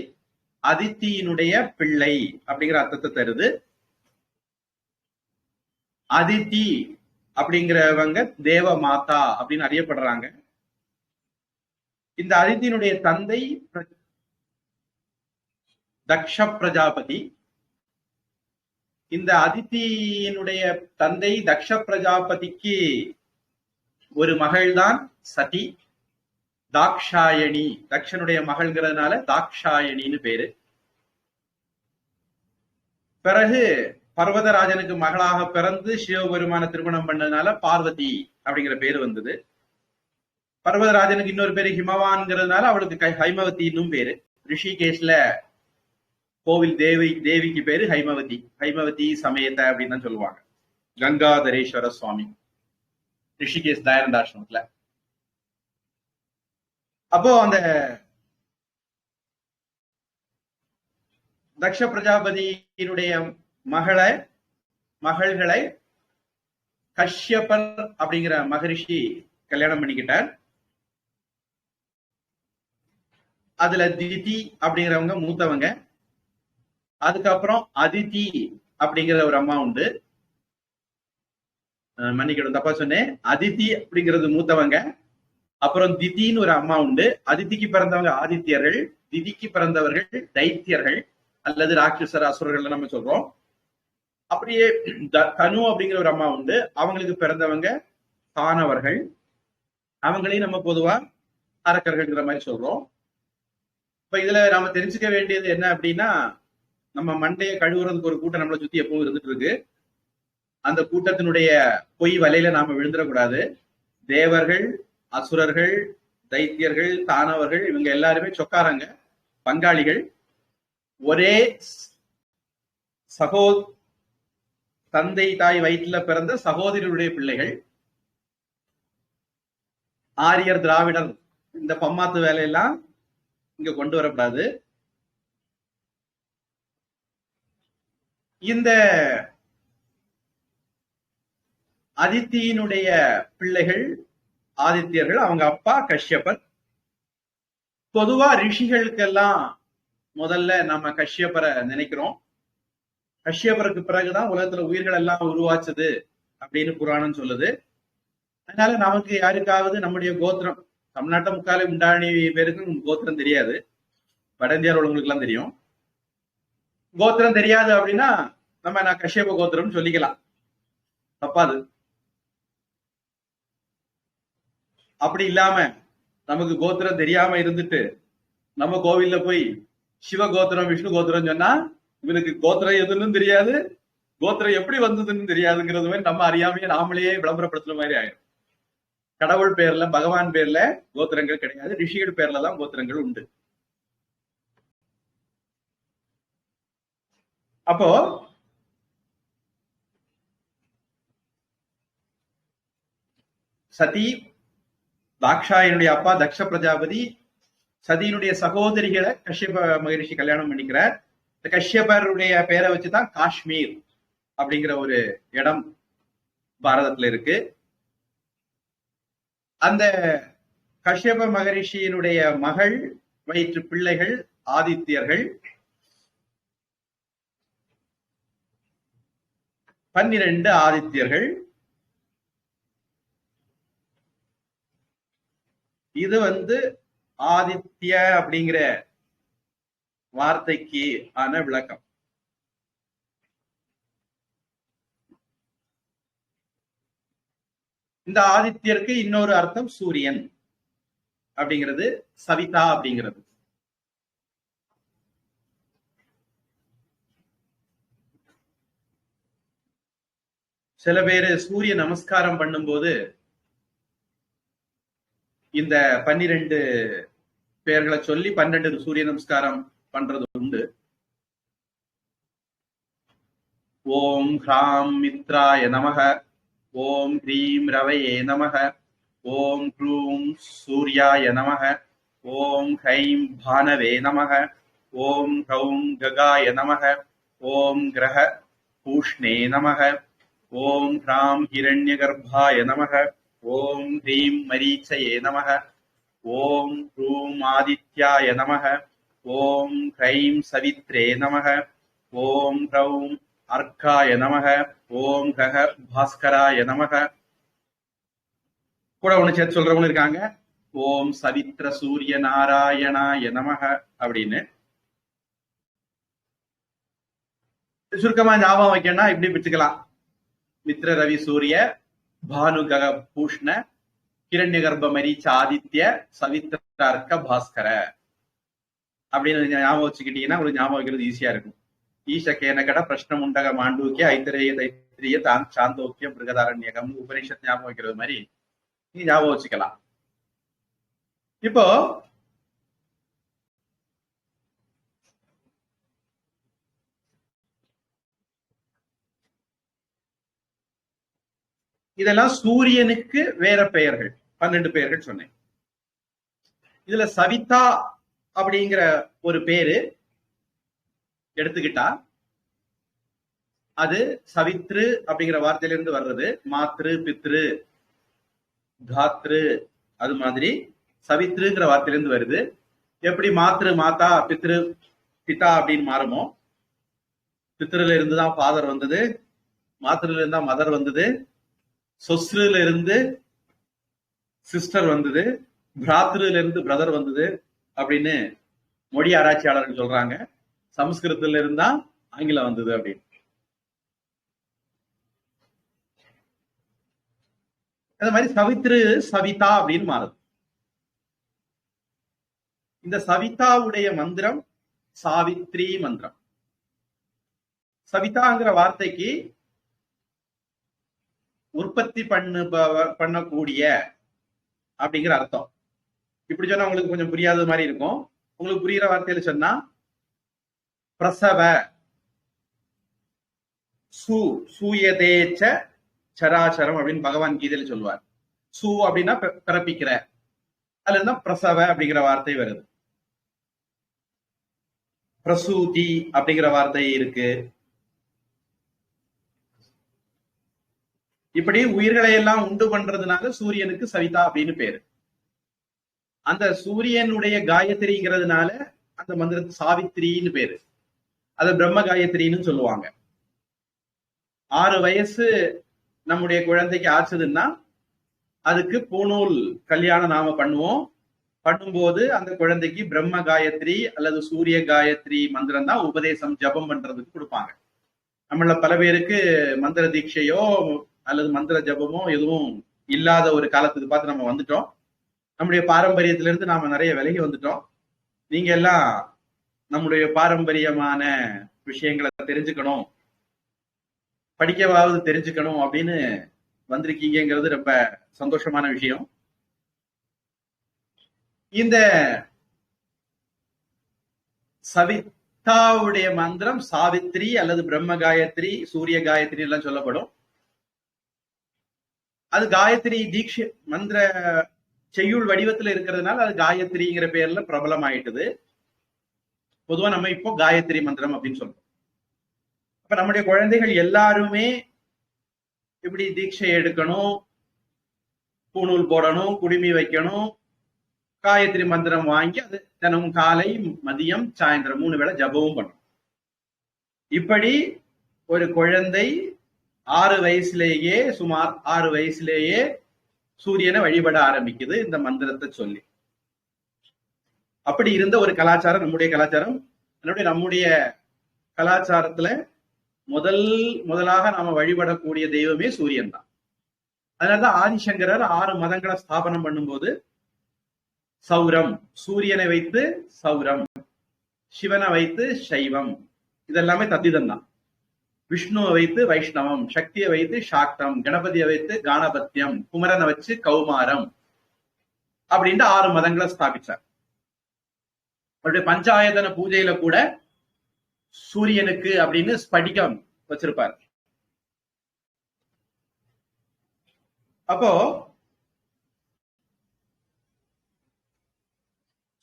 அதித்தியினுடைய பிள்ளை அப்படிங்கிற அர்த்தத்தை தருது. அதித்தி அப்படிங்கிறவங்க தேவ மாதா அப்படின்னு அறியப்படுறாங்க. இந்த அதித்தியினுடைய தந்தை தக்ஷ பிரஜாபதி. இந்த அதித்தியினுடைய தந்தை தக்ஷ பிரஜாபதிக்கு ஒரு மகள்தான் சதி. தாக்ஷாயணி, தக்ஷனுடைய மகள்ங்கிறதுனால தாக்ஷாயணின்னு பேரு. பிறகு பர்வதராஜனுக்கு மகளாக பிறந்து சிவபெருமான திருமணம் பண்ணதுனால பார்வதி அப்படிங்கிற பேரு வந்தது. பர்வதராஜனுக்கு இன்னொரு பேரு ஹிமவான்ங்கிறதுனால அவளுக்கு ஹைமவதினும் பேரு. ரிஷிகேஷ்ல கோவில் தேவிக்கு பேரு ஹைமவதி. ஹைமவதி சமேத அப்படின்னு தான் சொல்லுவாங்க. கங்காதரேஸ்வர சுவாமி ரிஷிகேஷ் தயானந்தாசிரமத்துல. அப்போ அந்த தக்ஷ பிரஜாபதியினுடைய மகள்களை கஷ்யபர் அப்படிங்கிற மகரிஷி கல்யாணம் பண்ணிக்கிட்டார். அதுல திதி அப்படிங்கிறவங்க மூத்தவங்க. அதுக்கப்புறம் அதிதி அப்படிங்கிற ஒரு அம்மா உண்டு. மன்னிக்கணும், தப்பா சொன்னேன். அதிதி அப்படிங்கிறது மூத்தவங்க. அப்புறம் திதின்னு ஒரு அம்மா உண்டு. அதிதிக்கு பிறந்தவங்க ஆதித்யர்கள், திதிக்கு பிறந்தவர்கள் தைத்தியர்கள் அல்லது ராட்சசர் அசுரர்கள் நம்ம சொல்றோம். அப்படியே தனு அப்படிங்கிற ஒரு அம்மா உண்டு. அவங்களுக்கு பிறந்தவங்க தானவர்கள். அவங்களையும் நம்ம பொதுவா அரக்கர்கள்ங்கிற மாதிரி சொல்றோம். இப்ப இதுல நாம தெரிஞ்சுக்க வேண்டியது என்ன அப்படின்னா, நம்ம மண்டைய கழுவுறதுக்கு ஒரு கூட்டம் நம்மளை சுத்தி எப்பவும் இருந்துட்டு இருக்கு. அந்த கூட்டத்தினுடைய பொய் வலையில நாம விழுந்துடக்கூடாது. தேவர்கள், அசுரர்கள், தைத்தியர்கள், தானவர்கள் இவங்க எல்லாருமே சொக்காரங்க, பங்காளிகள். ஒரே தந்தை தாய் வயிற்றுல பிறந்த சகோதரருடைய பிள்ளைகள். ஆரியர் திராவிடர் இந்த பம்மாத்து வேலையெல்லாம் இங்க கொண்டு வரக்கூடாது. இந்த அதித்தியினுடைய பிள்ளைகள் ஆதித்யர்கள், அவங்க அப்பா கஷ்யபர். பொதுவா ரிஷிகளுக்கெல்லாம் முதல்ல நம்ம கஷ்யபரை நினைக்கிறோம். கஷ்யபருக்கு பிறகுதான் உலகத்துல உயிர்கள் எல்லாம் உருவாச்சுது அப்படின்னு புராணம் சொல்லுது. அதனால நமக்கு யாருக்காவது நம்முடைய கோத்திரம், தமிழ்நாட்டை முக்காலே உண்டாணி பேருக்கு கோத்திரம் தெரியாது, வட இந்தியாவில் உள்ளவங்களுக்கு எல்லாம் தெரியும். கோத்திரம் தெரியாது அப்படின்னா நான் கஷ்யப கோத்திரம் சொல்லிக்கலாம், தப்பாது. அப்படி இல்லாம நமக்கு கோத்திரம் தெரியாம இருந்துட்டு நம்ம கோவில்ல போய் சிவ கோத்திரம் விஷ்ணு கோத்திரம் சொன்னா இவனுக்கு கோத்திரம் எதுன்னு தெரியாது, கோத்திரம் எப்படி வந்ததுன்னு தெரியாதுங்கிறது மாதிரி நம்ம அறியாமையே நாமளே விளம்பரப்படுத்துற மாதிரி ஆயிரும். கடவுள் பேர்ல, பகவான் பேர்ல கோத்திரங்கள் கிடையாது, ரிஷிகள் பேர்ல தான் கோத்திரங்கள் உண்டு. அப்போ சதி, தாக்ஷாயனுடைய அப்பா தக்ஷ பிரஜாபதி சதியினுடைய சகோதரிகளை கஷ்யப மகரிஷி கல்யாணம் பண்ணிக்கிறார். இந்த கஷ்யபருடைய பேரை வச்சுதான் காஷ்மீர் அப்படிங்கிற ஒரு இடம் பாரதத்துல இருக்கு. அந்த கஷ்யப மகரிஷியினுடைய மகள் வயிற்று பிள்ளைகள் ஆதித்யர்கள். 12 ஆதித்யர்கள். இது ஆதித்ய அப்படிங்கிற வார்த்தைக்கு ஆன விளக்கம். இந்த ஆதித்யருக்கு இன்னொரு அர்த்தம் சூரியன் அப்படிங்கிறது, சவிதா அப்படிங்கிறது. சில பேரு சூரிய நமஸ்காரம் பண்ணும்போது இந்த 12 பெயர்களை சொல்லி 12 சூரிய நமஸ்காரம் பண்றது உண்டு. ஓம் ஹ்ராம் மித்ராய நமக, ஓம் ஹ்ரீம் ரவயே நமக, ஓம் க்ளூம் சூர்யாய நமக, ஓம் ஹைம் பானவே நமக, ஓம் ஹௌம் ககாய நமக, ஓம் கிரக பூஷ்ணே நமக, ஓம் ஹ்ராம் ஹிரண்யகர்பாய நமக, ஓம் ஹ்ரீம் மரீச்சயே நமக, ஓம் க்ளூம் ஆதித்யாய நமக, ஓம் ஹ்ரைம் சவித்ரே நமக, ஓம் ஹ்ரௌம் அர்க்காய நமக, ஓம் கிரக பாஸ்கராய நமக. கூட ஒண்ணு சேர்த்து சொல்றவங்க இருக்காங்க, ஓம் சவித்ர சூரிய நாராயணாய நமக அப்படின்னு. சுருக்கமா ஞாபகம் வைக்கணும்னா இப்படி பிடிச்சுக்கலாம். மித்ர ரவி சூரிய, பானு கக பூஷ்ண, கிரண்ய கர்ப்ப மரீச்ச ஆதித்ய சவித்ரார்க்க பாஸ்கர அப்படின்னு ஞாபகம் வச்சுக்கிட்டீங்கன்னா உங்களுக்கு ஞாபகம் வைக்கிறது ஈஸியா இருக்கும். ஈசகேனகட பிரஷ்ன முண்டக மாண்டூக்கிய ஐத்திரேய தைத்திரிய சாந்தோக்கிய மிருகதாரண்யகம் உபனிஷத் ஞாபகம் வைக்கிறது மாதிரி நீ ஞாபகம் வச்சுக்கலாம். இப்போ இதெல்லாம் சூரியனுக்கு வேற பெயர்கள், 12 பெயர்கள் சொன்னேன். இதுல சவிதா அப்படிங்கிற ஒரு பேரு எடுத்துக்கிட்டா அது சவித்ரு அப்படிங்கிற வார்த்தையிலிருந்து வர்றது. மாத்ரு, பித்ரு, தாத்ரு, அது மாதிரி சவித்ருங்கிற வார்த்தையிலிருந்து வருது. எப்படி மாத்ரு மாதா, பித்ரு பிதா அப்படின்னு மாறுமோ, பித்ருல இருந்துதான் ஃபாதர் வந்தது, மாத்ருல இருந்தா மதர் வந்தது, சொஸ்ருல இருந்து சிஸ்டர் வந்தது, பிராத்ருல இருந்து பிரதர் வந்தது அப்படின்னு மொழி ஆராய்ச்சியாளர்கள் சொல்றாங்க. சமஸ்கிருதத்துல இருந்தா ஆங்கிலம் வந்தது அப்படின்னு. அது மாதிரி சவித்ரு சவிதா அப்படின்னு மாறுது. இந்த சவிதாவுடைய மந்திரம் சாவித்ரி மந்திரம். சவிதாங்கிற வார்த்தைக்கு உற்பத்தி பண்ணக்கூடிய அப்படிங்கிற அர்த்தம். இப்படி சொன்னா உங்களுக்கு கொஞ்சம் புரியாத மாதிரி இருக்கும். உங்களுக்கு புரியுற வார்த்தையில சொன்னா பிரசவ சூயதேச்ச சராச்சரம் அப்படின்னு பகவான் கீதையில சொல்லுவார். சூ அப்படின்னா பிறப்பிக்கிற, அதுல இருந்தா பிரசவ அப்படிங்கிற வார்த்தை வருது. பிரசூதி அப்படிங்கிற வார்த்தை இருக்கு. இப்படி உயிர்களை எல்லாம் உண்டு பண்றதுனால சூரியனுக்கு சவிதா அப்படின்னு பேரு. அந்த சூரியனுடைய காயத்ரிங்கிறதுனால அந்த மந்திரத்து சாவித்திரின்னு பேரு. அது பிரம்ம காயத்ரின்னு சொல்லுவாங்க. 6 வயசு நம்முடைய குழந்தைக்கு ஆச்சுதுன்னா அதுக்கு பூணூல் கல்யாணம் நாம பண்ணுவோம். பண்ணும்போது அந்த குழந்தைக்கு பிரம்ம காயத்ரி அல்லது சூரிய காயத்ரி மந்திரம் தான் உபதேசம் ஜபம் பண்றதுக்கு கொடுப்பாங்க. நம்மள பல பேருக்கு மந்திர தீட்சையோ அல்லது மந்திர ஜபமோ எதுவும் இல்லாத ஒரு காலத்துக்கு பார்த்து நம்ம வந்துட்டோம். நம்முடைய பாரம்பரியத்திலிருந்து நாம நிறைய விலகி வந்துட்டோம். நீங்க எல்லாம் நம்முடைய பாரம்பரியமான விஷயங்களை தெரிஞ்சுக்கணும், படிக்கவாவது தெரிஞ்சுக்கணும் அப்படின்னு வந்திருக்கீங்கிறது ரொம்ப சந்தோஷமான விஷயம். இந்த சவிதாவுடைய மந்திரம் சாவித்ரி அல்லது பிரம்ம காயத்ரி, சூரிய காயத்ரி எல்லாம் சொல்லப்படும். அது காயத்ரி தீட்சை மந்திர செய்யுள் வடிவத்துல இருக்கிறதுனால அது காயத்ரிங்கிற பேர்ல பிரபலம் ஆயிட்டுது. பொதுவா நம்ம இப்போ காயத்ரி மந்திரம் அப்படின்னு சொல்றோம். அப்ப நம்முடைய குழந்தைகள் எல்லாருமே இப்படி தீட்சை எடுக்கணும், பூணூல் போடணும், குடுமி வைக்கணும், காயத்ரி மந்திரம் வாங்கி அது தினமும் காலை மதியம் சாயந்தரம் 3 வேளை ஜபமும் பண்ணணும். இப்படி ஒரு குழந்தை 6 வயசுலேயே, சுமார் 6 வயசுலேயே சூரியனை வழிபட ஆரம்பிக்குது இந்த மந்திரத்தை சொல்லி. அப்படி இருந்த ஒரு கலாச்சாரம் நம்முடைய கலாச்சாரம். நம்முடைய கலாச்சாரத்துல முதலாக நாம வழிபடக்கூடிய தெய்வமே சூரியன் தான். அதனாலதான் ஆதிசங்கரர் 6 மதங்களை ஸ்தாபனம் பண்ணும்போது சௌரம், சூரியனை வைத்து சௌரம், சிவனை வைத்து சைவம், இதெல்லாமே தத்திதம் தான். விஷ்ணுவை வைத்து வைஷ்ணவம், சக்தியை வைத்து சாக்தம், கணபதியை வைத்து கானபத்தியம், குமரனை வச்சு கௌமாரம் அப்படின்ட்டு 6 மதங்களை ஸ்தாபிச்சார். அவருடைய பஞ்சாயதன பூஜையில கூட சூரியனுக்கு அப்படின்னு ஸ்படிகம் வச்சிருப்பார். அப்போ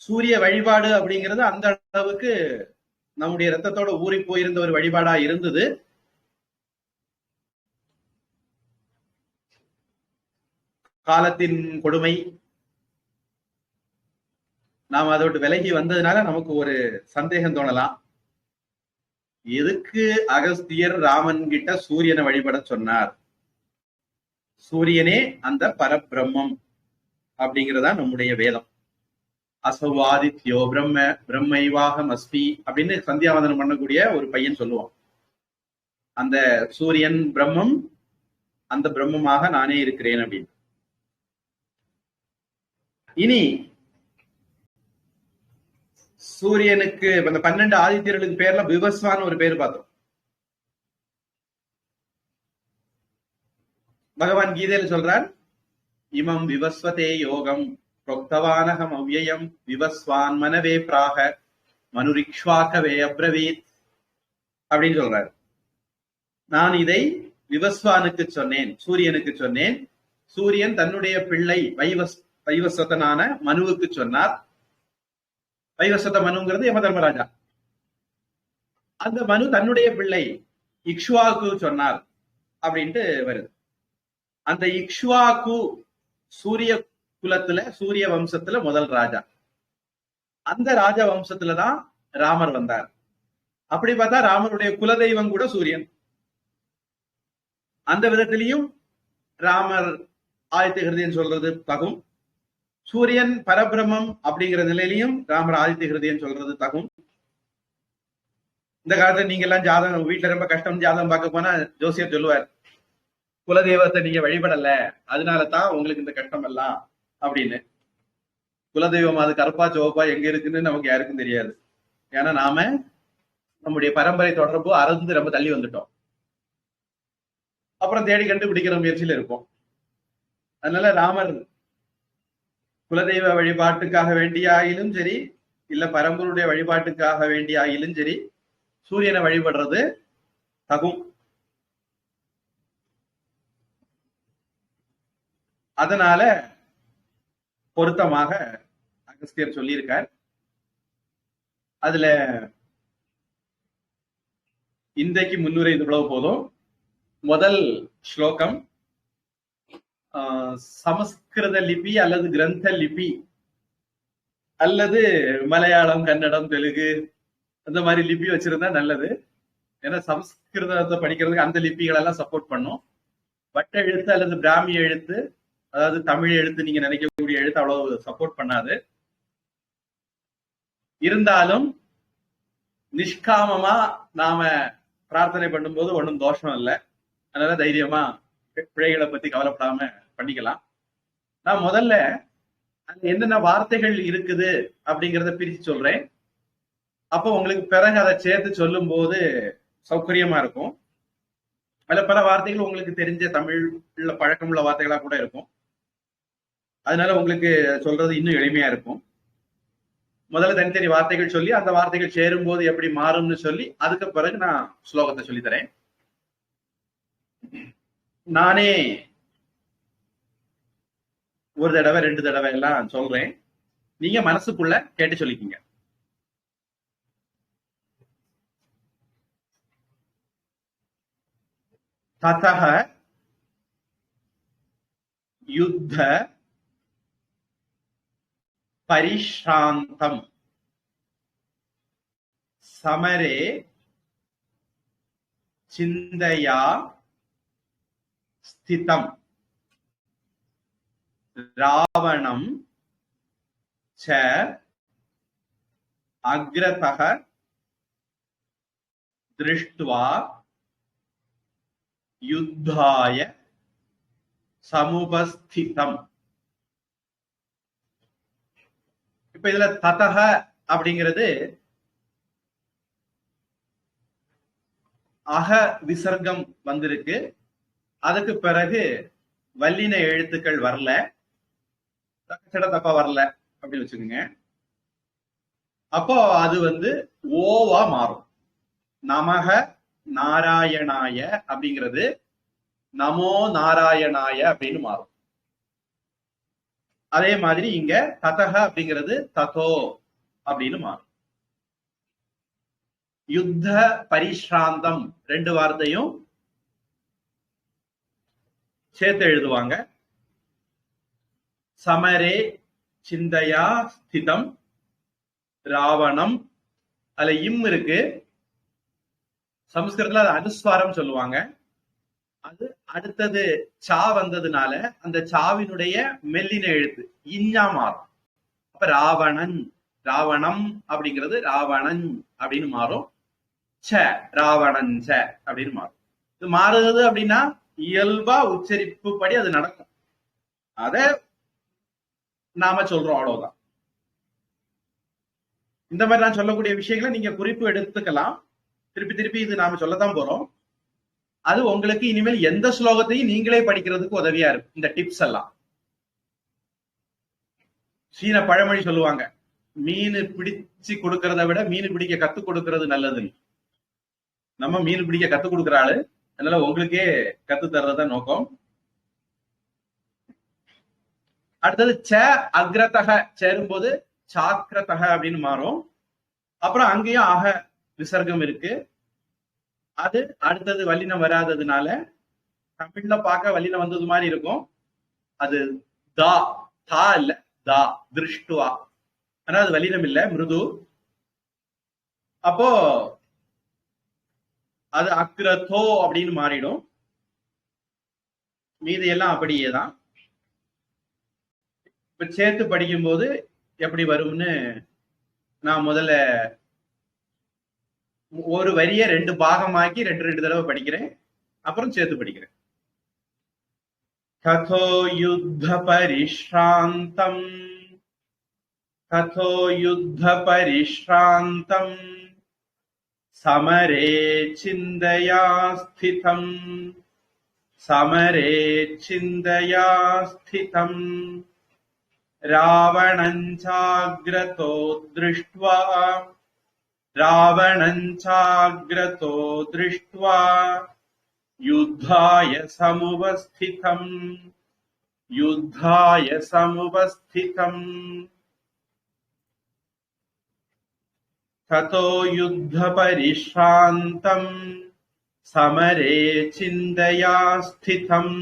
சூரிய வழிபாடு அப்படிங்கிறது அந்த அளவுக்கு நம்முடைய ரத்தத்தோட ஊறி போயிருந்த ஒரு வழிபாடா இருந்தது. காலத்தின் கொடுமை, நாம் அதை விட்டு விலகி வந்ததுனால நமக்கு ஒரு சந்தேகம் தோணலாம். எதுக்கு அகஸ்தியர் ராமன் கிட்ட சூரியனை வழிபட சொன்னார்? சூரியனே அந்த பரபிரம்மம் அப்படிங்கிறதா நம்முடைய வேதம். அசவாதித்யோ பிரம்மைவாகம் அஸ்மி அப்படின்னு சந்தியாவந்தனம் பண்ணக்கூடிய ஒரு பையன் சொல்லுவான். அந்த சூரியன் பிரம்மம், அந்த பிரம்மமாக நானே இருக்கிறேன் அப்படின்னு. இனி சூரியனுக்கு அந்த 12 ஆதித்யர்களுக்கு பேர்ல விவஸ்வான்னு ஒரு பேர் பார்த்தோம். பகவான் கீதையில சொல்றார், இமம் விவஸ்வதே யோகம் புரோக்தவானகம் அவ்யயம் விவஸ்வான் மனவே பிராக மனுரிக்ஷ்வாக்கவே அப்ரவீத் அப்படின்னு சொல்றாரு. நான் இதை விவஸ்வானுக்கு சொன்னேன், சூரியனுக்கு சொன்னேன். சூரியன் தன்னுடைய பிள்ளை வைவஸ்வதனான மனுவுக்கு சொன்னார். வைவஸ்வத மனுங்கிறது யம தர்மராஜா. அந்த மனு தன்னுடைய பிள்ளை இக்ஷ்வாக்கு சொன்னார் அப்படின்ட்டு வருது. அந்த இக்ஷ்வாக்கு சூரிய குலத்துல, சூரிய வம்சத்துல முதல் ராஜா. அந்த ராஜ வம்சத்துலதான் ராமர் வந்தார். அப்படி பார்த்தா ராமருடைய குலதெய்வம் கூட சூரியன். அந்த விதத்திலையும் ராமர் ஆதித்ய ஹிருதயன் சொல்றது தகும். சூரியன் பரபிரமம் அப்படிங்கிற நிலையிலையும் ராமர் ஆதித்ய ஹிருதயன் சொல்றது தகும். இந்த காலத்துல நீங்க எல்லாம் ஜாதகம் வீட்டுல ரொம்ப கஷ்டம் ஜாதகம் பார்க்க போனா ஜோசியர் சொல்லுவார், குலதெய்வத்தை நீங்க வழிபடல, அதனாலதான் உங்களுக்கு இந்த கஷ்டம் எல்லாம் அப்படின்னு. குலதெய்வம் அது கருப்பா சிவப்பா எங்க இருக்குன்னு நமக்கு யாருக்கும் தெரியாது. ஏன்னா நாம நம்முடைய பரம்பரை தொடர்பு அறந்து ரொம்ப தள்ளி வந்துட்டோம். அப்புறம் தேடி கண்டுபிடிக்கிற முயற்சியில இருப்போம். அதனால ராமர் குலதெய்வ வழிபாட்டுக்காக வேண்டிய ஆயிலும் சரி, இல்ல பரம்பருடைய வழிபாட்டுக்காக வேண்டிய ஆயிலும் சரி, சூரியனை வழிபடுறது தகும். அதனால பொருத்தமாக அகஸ்தியர் சொல்லியிருக்கார். அதுல இன்றைக்கு முன்னுரை இவ்வளவு போதும். முதல் ஸ்லோகம் சமஸ்கிருத லிபி அல்லது கிரந்த லிபி அல்லது மலையாளம், கன்னடம், தெலுங்கு அந்த மாதிரி லிபி வச்சிருந்தா நல்லது. ஏன்னா சமஸ்கிருதத்தை படிக்கிறதுக்கு அந்த லிபிகள் எல்லாம் சப்போர்ட் பண்ணும். வட்ட எழுத்து அல்லது பிராமி எழுத்து, அதாவது தமிழ் எழுத்து நீங்க நினைக்கக்கூடிய எழுத்து அவ்வளவு சப்போர்ட் பண்ணாது. இருந்தாலும் நிஷ்காமமா நாம பிரார்த்தனை பண்ணும்போது ஒன்றும் தோஷம் இல்லை. அதனால தைரியமா பிழைகளை பத்தி கவலைப்படாம பண்ணிக்கலாம். நான் முதல்ல என்னென்ன வார்த்தைகள் இருக்குது அப்படிங்கிறத பிரிச்சு சொல்றேன். அப்போ உங்களுக்கு பிறகு அதை சேர்த்து சொல்லும் போது சௌகரியமா இருக்கும். அதுல பல வார்த்தைகள் உங்களுக்கு தெரிஞ்ச தமிழ்ல பழக்கமுள்ள வார்த்தைகளா கூட இருக்கும். அதனால உங்களுக்கு சொல்றது இன்னும் எளிமையா இருக்கும். முதல்ல தனித்தனி வார்த்தைகள் சொல்லி அந்த வார்த்தைகள் சேரும் போது எப்படி மாறும்னு சொல்லி அதுக்கு பிறகு நான் ஸ்லோகத்தை சொல்லித்தரேன். நானே ஒரு தடவை 2 தடவை எல்லாம் சொல்றேன், நீங்க மனசுக்குள்ள கேட்டு சொல்லிக்கீங்க. ததஹ யுத்த பரிஷ்ராந்தம் சமரே சிந்தையா ஸ்திதம் ராவணம் ச அக்ரதஹ திருஷ்ட்வா யுத்தாய சமுபஸ்திதம். இப்ப இதுல ததஹ அப்படிங்கிறது அக விசர்க்கம் வந்திருக்கு. அதுக்கு பிறகு வல்லின எழுத்துக்கள் வரல, தப்பா வரல அப்படின்னு வச்சுக்கோங்க. அப்போ அது ஓவா மாறும். நமக நாராயணாய அப்படிங்கிறது நமோ நாராயணாய அப்படின்னு மாறும். அதே மாதிரி இங்க ததஹ அப்படிங்கிறது ததோ அப்படின்னு மாறும். யுத்த பரிஷ்ராந்தம் 2 வார்த்தையும் சேர்த்து எழுதுவாங்க. சமரே சிந்தையா ஸ்திதம் ராவணம், அதுல இம் இருக்கு. சமஸ்கிருதத்துல அது அனுஸ்வாரம் சொல்லுவாங்க. அது அடுத்தது சா வந்ததுனால அந்த சாவினுடைய மெல்லின எழுத்து இஞ்சா மாறும். அப்ப ராவணன், ராவணம் அப்படிங்கிறது ராவணன் அப்படின்னு மாறும். ச ராவணன் ச அப்படின்னு மாறும். இது மாறுது அப்படின்னா இயல்பா உச்சரிப்பு படி அது நடக்கும். அத நாம சொல்றோம், அவ்வளவுதான். இந்த மாதிரி நான் சொல்லக்கூடிய விஷயங்களை நீங்க குறிப்பு எடுத்துக்கலாம். திருப்பி திருப்பி இது நாம சொல்லத்தான் போறோம். அது உங்களுக்கு இனிமேல் எந்த ஸ்லோகத்தையும் நீங்களே படிக்கிறதுக்கு உதவியா இருக்கும் இந்த டிப்ஸ் எல்லாம். சீன பழமொழி சொல்லுவாங்க, மீன் பிடிச்சு கொடுக்கறத விட மீன் பிடிக்க கத்து கொடுக்கறது நல்லது. நம்ம மீன் பிடிக்க கத்து கொடுக்குற ஆளு, அதனால உங்களுக்கே கத்து தர்றதுதான் நோக்கம். அடுத்தது ச அக்ரதக சேரும்போது சாக்ரதக அப்படின்னு மாறும். அப்புறம் அங்கேயும் அக விசர்க்கம் இருக்கு. அது அடுத்தது வல்லினம் வராததுனால தமிழ்ல பார்க்க வல்லினம் வந்தது மாதிரி இருக்கும். அது தா தா இல்ல தா திருஷ்டுவா, ஆனா அது வல்லினம் இல்ல, மிருது. அப்போ அது அக்ரதோ அப்படின்னு மாறிடும். மீதி எல்லாம் அப்படியே தான். இப்ப சேர்த்து படிக்கும் போது எப்படி வரும்னு நான் முதல்ல ஒரு வரிய 2 பாகமாக்கி 2 தடவை படிக்கிறேன், அப்புறம் சேர்த்து படிக்கிறேன். கதோ யுத்த பரிஷ்ராந்தம், கதோ யுத்த பரிஷ்ராந்தம் சமரே சிந்தயா ஸ்திதம், சமரே சிந்தயா ஸ்திதம் ராவணஞ்சாக்ரதோ திருஷ்ட்வா, ராவணஞ்சாக்ரதோ திருஷ்ட்வா யுத்தாய சமுபஸ்திதம், யுத்தாய சமுபஸ்திதம். ததோ யுத்த பரிஷ்ராந்தம் சமரே சிந்தயா ஸ்திதம்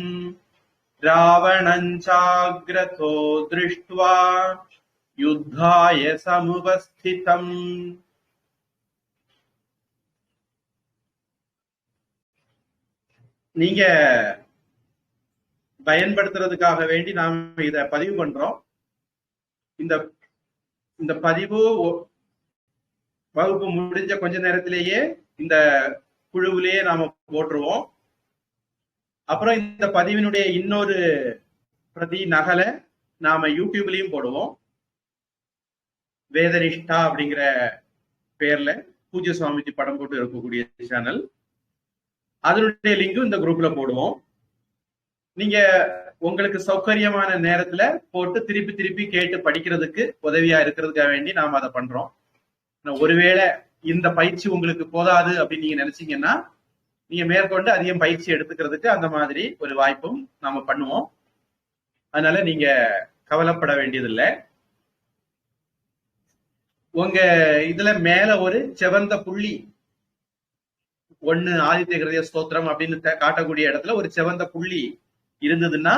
ராவணஞ்சாக்ரதோ திருஷ்ட்வா யுத்தாய சமுபஸ்திதம். நீங்க பயன்படுத்துறதுக்காக வேண்டி நாம் இத பதிவு பண்றோம். இந்த பதிவு வகுப்பு முடிஞ்ச கொஞ்ச நேரத்திலேயே இந்த குழுவிலேயே நாம போட்டுருவோம். அப்புறம் இந்த பதிவினுடைய இன்னொரு பிரதி நகலை நாம யூடியூப்லயும் போடுவோம். வேதனிஷ்டா அப்படிங்கிற பேர்ல பூஜ்ய சுவாமிஜி படம் போட்டு இருக்கக்கூடிய சேனல், அதனுடைய லிங்கும் இந்த குரூப்ல போடுவோம். நீங்க உங்களுக்கு சௌகரியமான நேரத்துல போட்டு திருப்பி திருப்பி கேட்டு படிக்கிறதுக்கு உதவியா இருக்கிறதுக்காக வேண்டி நாம அதை பண்றோம். ஒருவேளை இந்த பயிற்சி உங்களுக்கு போதாது அப்படின்னு நீங்க நினைச்சீங்கன்னா நீங்க மேற்கொண்டு அதிகம் பயிற்சி எடுத்துக்கிறதுக்கு அந்த மாதிரி ஒரு வாய்ப்பும் நாம பண்ணுவோம். அதனால நீங்க கவலைப்பட வேண்டியதில்லை. உங்க இதுல மேல ஒரு செவந்த புள்ளி ஒண்ணு ஆதித்ய கிருதய ஸ்தோத்திரம் அப்படின்னு காட்டக்கூடிய இடத்துல ஒரு செவந்த புள்ளி இருந்ததுன்னா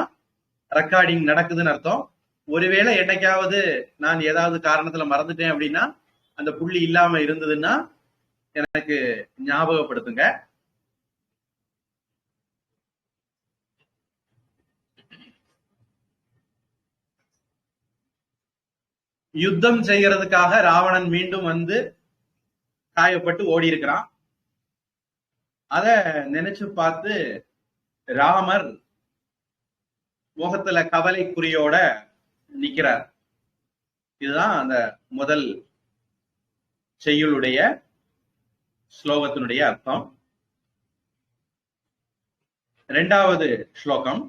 ரெக்கார்டிங் நடக்குதுன்னு அர்த்தம். ஒருவேளை என்னைக்காவது நான் ஏதாவது காரணத்துல மறந்துட்டேன் அப்படின்னா அந்த புள்ளி இல்லாம இருந்ததுன்னா எனக்கு ஞாபகப்படுத்துங்க. யுத்தம் செய்யறதுக்காக ராவணன் மீண்டும் வந்து காயப்பட்டு ஓடி இருக்கிறான். அத நினைச்சு பார்த்து ராமர் முகத்துல கவலைக்குறியோட நிக்கிறார். இதுதான் அந்த முதல் செய்யுளுடைய ஸ்லோகத்தினுடைய அர்த்தம். இரண்டாவது ஸ்லோகம்,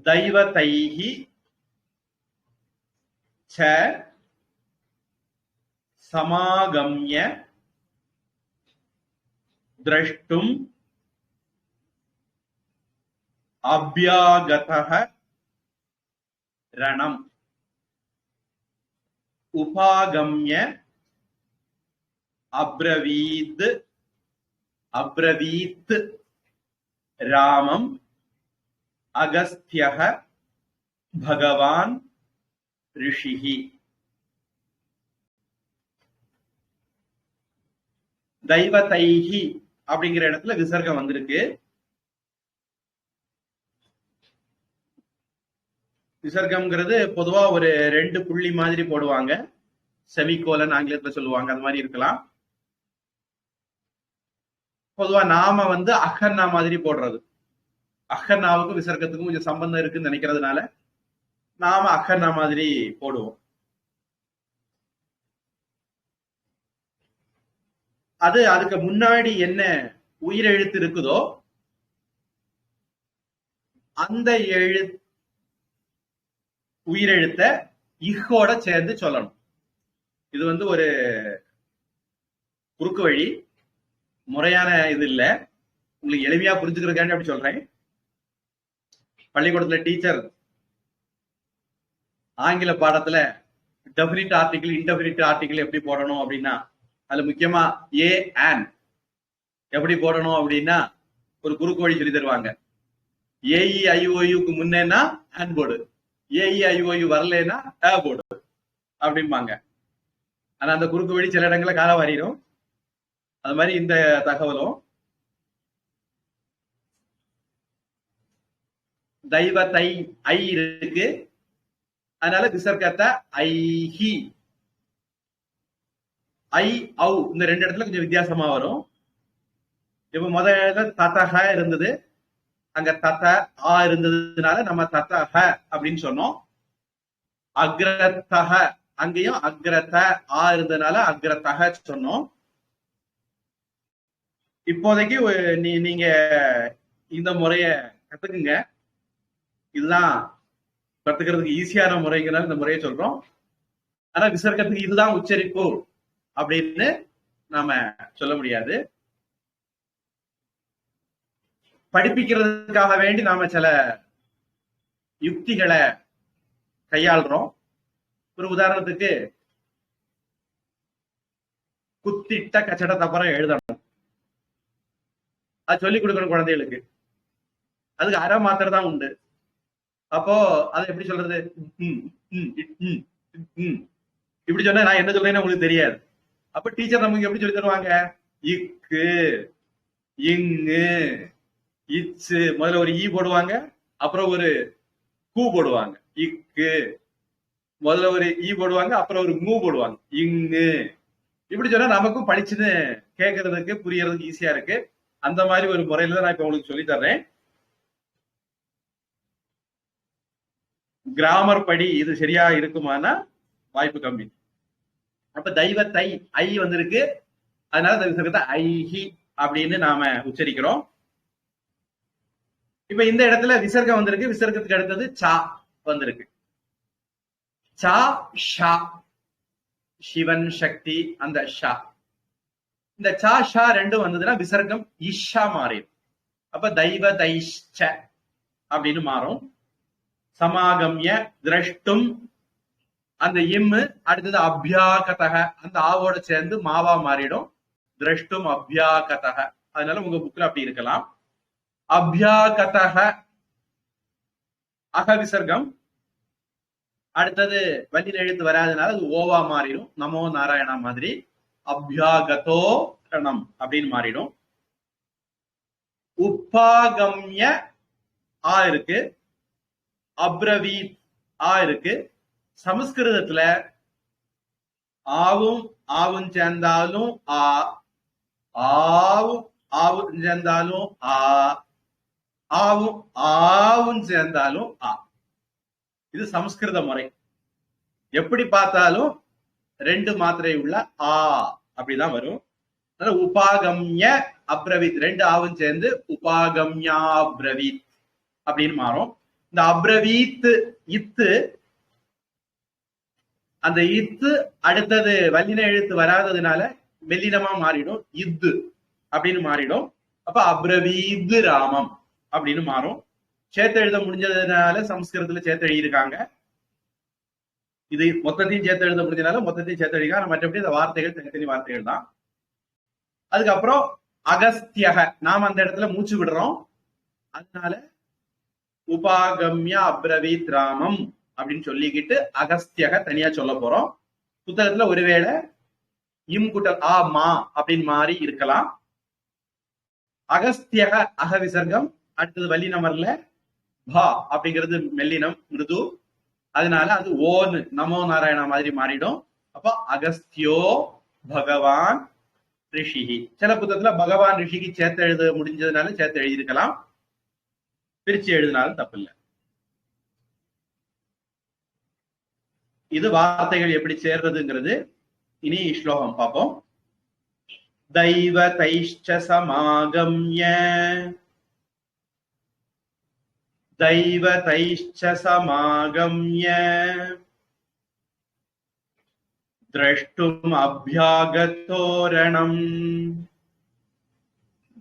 தைவதைஹி ச சமாகம்ய द्रष्टुम् अभ्यागतः रणम् उपागम्य अब्रवीत् रामम् अगस्त्यः भगवान् ऋषिः. தைவதைஹி அப்படிங்கிற இடத்துல விசர்க்கம் வந்திருக்கு. விசர்க்கம்ங்கிறது பொதுவா ஒரு 2 புள்ளி மாதிரி போடுவாங்க, செமிகோலன் ஆங்கிலத்துல சொல்லுவாங்க, அது மாதிரி இருக்கலாம். பொதுவா நாம வந்து அகன்னா மாதிரி போடுறது. அகர்ணாவுக்கும் விசர்க்கத்துக்கும் கொஞ்சம் சம்பந்தம் இருக்குன்னு நினைக்கிறதுனால நாம அகர்ணா மாதிரி போடுவோம். அதுக்கு முன்னாடி என்ன உயிரெழுத்து இருக்குதோ அந்த உயிரெழுத்த இஹோட சேர்ந்து சொல்லணும். இது ஒரு குறுக்கு வழி, முறையான இது இல்ல, உங்களுக்கு எளிமையா புரிஞ்சுக்கிறதுக்காண்டி அப்படி சொல்றேன். பள்ளிக்கூடத்துல டீச்சர் ஆங்கில பாடத்துல டெஃபினிட் ஆர்டிகிள் இன்டெஃபினிட் ஆர்டிகிள் எப்படி போடணும் அப்படின்னா, அதுல முக்கியமா ஏ ஆன் எப்படி போடணும் அப்படின்னா ஒரு குறுக்கு வழி சொல்லி தருவாங்க. ஏஇ ஐஓயுக்கு முன்னேன்னா ஆன் போர்டு, ஏஇ ஐஓயு வரலன்னா ஏ போர்டு அப்படிம்பாங்க. ஆனா அந்த குறுக்கு வழி சில இடங்கள்ல கால வாரிடும். அது மாதிரி இந்த தகவலும் தெய்வத்தை ஐ இருக்கு, அதனால விசர்க்கத்தை ஐஹி ஐ ஔ இந்த ரெண்டு இடத்துல கொஞ்சம் வித்தியாசமா வரும். இப்ப முதல்ல ததஹ இருந்தது, அங்க தத ஆ இருந்ததுனால நம்ம ததஹ அப்படின்னு சொன்னோம். அக்ரதஹ அங்கேயும் அக்ரத ஆ இருந்ததுனால அக்ரதஹ சொன்னோம். இப்போதைக்கு நீங்க இந்த முறைய கத்துக்குங்க. இதுதான் கத்துக்கிறதுக்கு ஈஸியான முறைங்கிறனால இந்த முறையை சொல்றோம். ஆனா விசர்க்கத்துக்கு இதுதான் உச்சரிப்பு அப்படின்னு நாம சொல்ல முடியாது. படிப்பிக்கிறதுக்காக வேண்டி நாம சில யுக்திகளை கையாளுறோம். ஒரு உதாரணத்துக்கு குத்திட்ட கச்சடத்தை அப்புறம் எழுதணும், அது சொல்லிக் கொடுக்கணும் குழந்தைகளுக்கு. அதுக்கு அரை மாத்திரை தான் உண்டு. அப்போ அதை எப்படி சொல்றது? இப்படி சொன்னா நான் என்ன சொல்றேன்னு உங்களுக்கு தெரியாது. அப்ப டீச்சர் நமக்கு எப்படி சொல்லி தருவாங்க? இக்கு இங்கு இச்சு, முதல்ல ஒரு ஈ போடுவாங்க, அப்புறம் ஒரு கூ போடுவாங்க. இக்கு முதல்ல ஒரு ஈ போடுவாங்க, அப்புறம் ஒரு மூ போடுவாங்க. இங்கு இப்படி சொன்னா நமக்கும் படிச்சுன்னு கேட்கறதுக்கு புரியறதுக்கு ஈஸியா இருக்கு. அந்த மாதிரி ஒரு முறையில தான் நான் இப்ப உங்களுக்கு சொல்லி தர்றேன். கிராமர் படி இது சரியா இருக்குமானா வாய்ப்பு கம்மி. அப்ப தெய்வத்தை ஐ வந்திருக்கு, அதனால இந்த விசர்க்கத்தை ஐஹி அப்படின்னு நாம உச்சரிக்கிறோம். இப்ப இந்த இடத்துல விசர்க்கம் வந்திருக்கு, விசர்க்கத்துக்கு அடுத்தது சா வந்திருக்கு. சா ஷா, சிவன் சக்தி அந்த ஷா. இந்த சா ஷா ரெண்டும் வந்ததுன்னா விசர்க்கம் இஷா மாறிடும். அப்ப தெய்வ தைஷ்ச அப்படின்னு மாறும். சமாகம்ய திரஷ்டும் அந்த இம்மு அடுத்தது அபியாகதக அந்த ஆவோட சேர்ந்து மாவா மாறிடும். திரஷ்டும் அபியாகதக, அதனால உங்க புக்ல அப்படி இருக்கலாம். அபியாகதக அக விசர்க்கம், அடுத்தது வல்லின எழுத்து வராதனால அது ஓவா மாறிடும். நமோ நாராயணா மாதிரி அபியாகதோ ரணம் அப்படின்னு மாறிடும். உப்பாகம்ய ஆ இருக்கு, அப்ரவீத் ஆ இருக்கு. சமஸ்கிருதத்துல ஆவும் ஆவும் சேர்ந்தாலும் ஆ, ஆவும் ஆவும் சேர்ந்தாலும் ஆ, ஆவும் ஆவும் சேர்ந்தாலும் ஆ. இது சமஸ்கிருத முறை. எப்படி பார்த்தாலும் ரெண்டு மாத்திரை உள்ள ஆ அப்படிதான் வரும். உபாகம்ய அப்ரவீத் ரெண்டு ஆவும் சேர்ந்து உபாகம்யா அப்ரவீத் அப்படின்னு மாறும். இந்த அப்ரவீத் இத்து, அந்த இத்து அடுத்தது வல்லின எழுத்து வராததுனால மெல்லினமா மாறிடும், இத்து அப்படின்னு மாறிடும். அப்ப அப்ரவீத் ராமம் அப்படின்னு மாறும். சேர்த்து எழுத முடிஞ்சதுனால சமஸ்கிருதத்துல சேர்த்து எழுதியிருக்காங்க. இது மொத்தத்தையும் சேர்த்து எழுத முடிஞ்சதுனால மொத்தத்தையும் சேர்த்து எழுதிருக்காங்க. மற்றபடி இந்த வார்த்தைகள் தனித்தனி வார்த்தைகள் தான். அதுக்கப்புறம் அகஸ்தியக, நாம அந்த இடத்துல மூச்சு விடுறோம், அதனால உபாகம்ய அப்ரவீத் ராமம் அப்படின்னு சொல்லிக்கிட்டு அகஸ்தியக தனியா சொல்ல போறோம். புத்தகத்துல ஒருவேளை இம் குட்டல் ஆ மா அப்படின்னு மாறி இருக்கலாம். அகஸ்தியக அக விசர்க்கம், அடுத்தது வல்லினமர்ல பா அப்படிங்கிறது மெல்லினம் மிருது, அதனால அது ஓன்னு நமோ நாராயணா மாதிரி மாறிடும். அப்ப அகஸ்தியோ பகவான் ரிஷிகி. சில புத்தகத்துல பகவான் ரிஷிக்கு சேர்த்து எழுத முடிஞ்சதுனால சேர்த்து எழுதியிருக்கலாம். பிரிச்சு எழுதினாலும் தப்பில்லை. இது வார்த்தைகள் எப்படி சேர்றதுங்கிறது இனி ஸ்லோகம் பார்ப்போம். दैवतैश्च समागम्य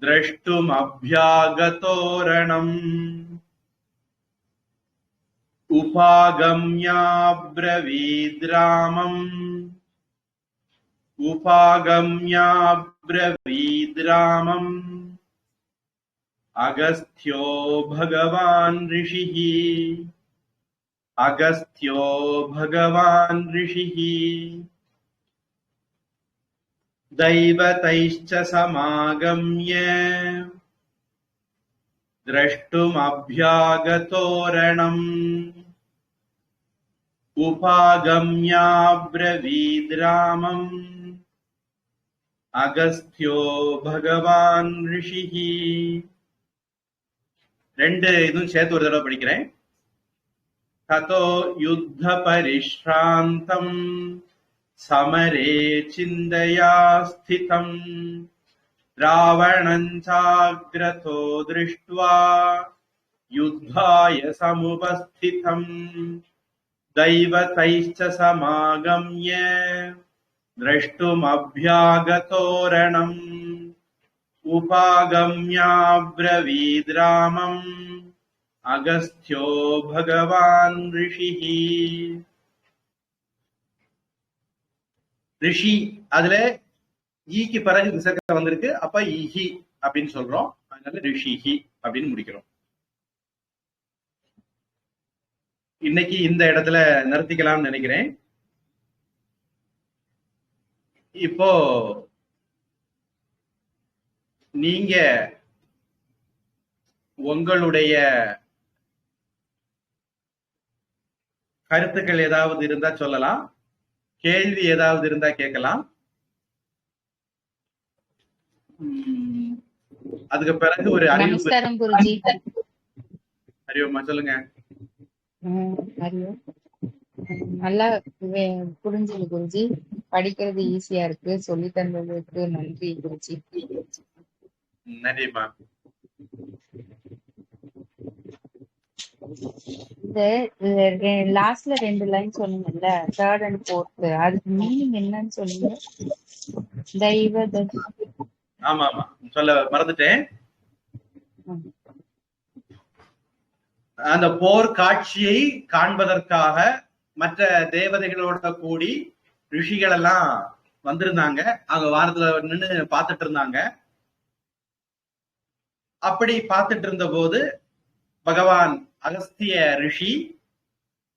द्रष्टुमभ्यागतोरणम् उपागम्याब्रवीद्रामम् अगस्त्यो भगवान् ऋषिः दैवतैश्च समागम्य द्रष्टुमभ्यागतोरणम् उपागम्याब्रवीद्रामम् अगस्त्यो भगवान् ऋषिः. ரெண்டு இதுவும் சேர்த்து ஒரு தடவை படிக்கிறேன். ततो युद्ध परिश्रान्तम् समरे चिन्तया स्थितम् रावणं चाग्रतो दृष्ट्वा युद्धाय समुपस्थितम् दैवतैश्च समागम्य द्रष्टुमभ्यागतोरणम् उपागम्याब्रवीद्रामम् अगस्त्यो भगवान् ऋषिः. ரிஷி அதுல ஈக்கு பிறகு விசர்க்க வந்திருக்கு, அப்ப இஹி அப்படின்னு சொல்றோம். அதனால ரிஷிஹி அப்படின்னு முடிக்கிறோம். இன்னைக்கு இந்த இடத்துல நிறுத்திக்கலாம்னு நினைக்கிறேன். இப்போ நீங்க உங்களுடைய கருத்துக்கள் ஏதாவது இருந்தா சொல்லலாம், கேள்வி ஏதாவது இருந்தா கேட்கலாம். அதுக்கு பிறகு ஒரு அறிவுமா சொல்லுங்க. நல்லா புரிஞ்சது குருஜி, படிக்கிறது ஈஸியா இருக்கு, சொல்லி தந்ததுக்கு நன்றி குருஜி. நன்றிமா. இந்த லாஸ்ட்ல 2 லைன் சொன்னீங்கல்ல, 3rd and 4th, அதுக்கு மீனிங் என்னன்னு சொன்னீங்க? ஆமா ஆமா சொல்ல மறந்துட்டேன். அந்த போர் காட்சியை காண்பதற்காக மற்ற தேவதைகளோட கூடி ரிஷிகள் எல்லாம் வந்திருந்தாங்க. அங்க வானத்துல நின்று பார்த்துட்டு இருந்தாங்க. அப்படி பார்த்துட்டு இருந்த போது பகவான் அகஸ்திய ரிஷி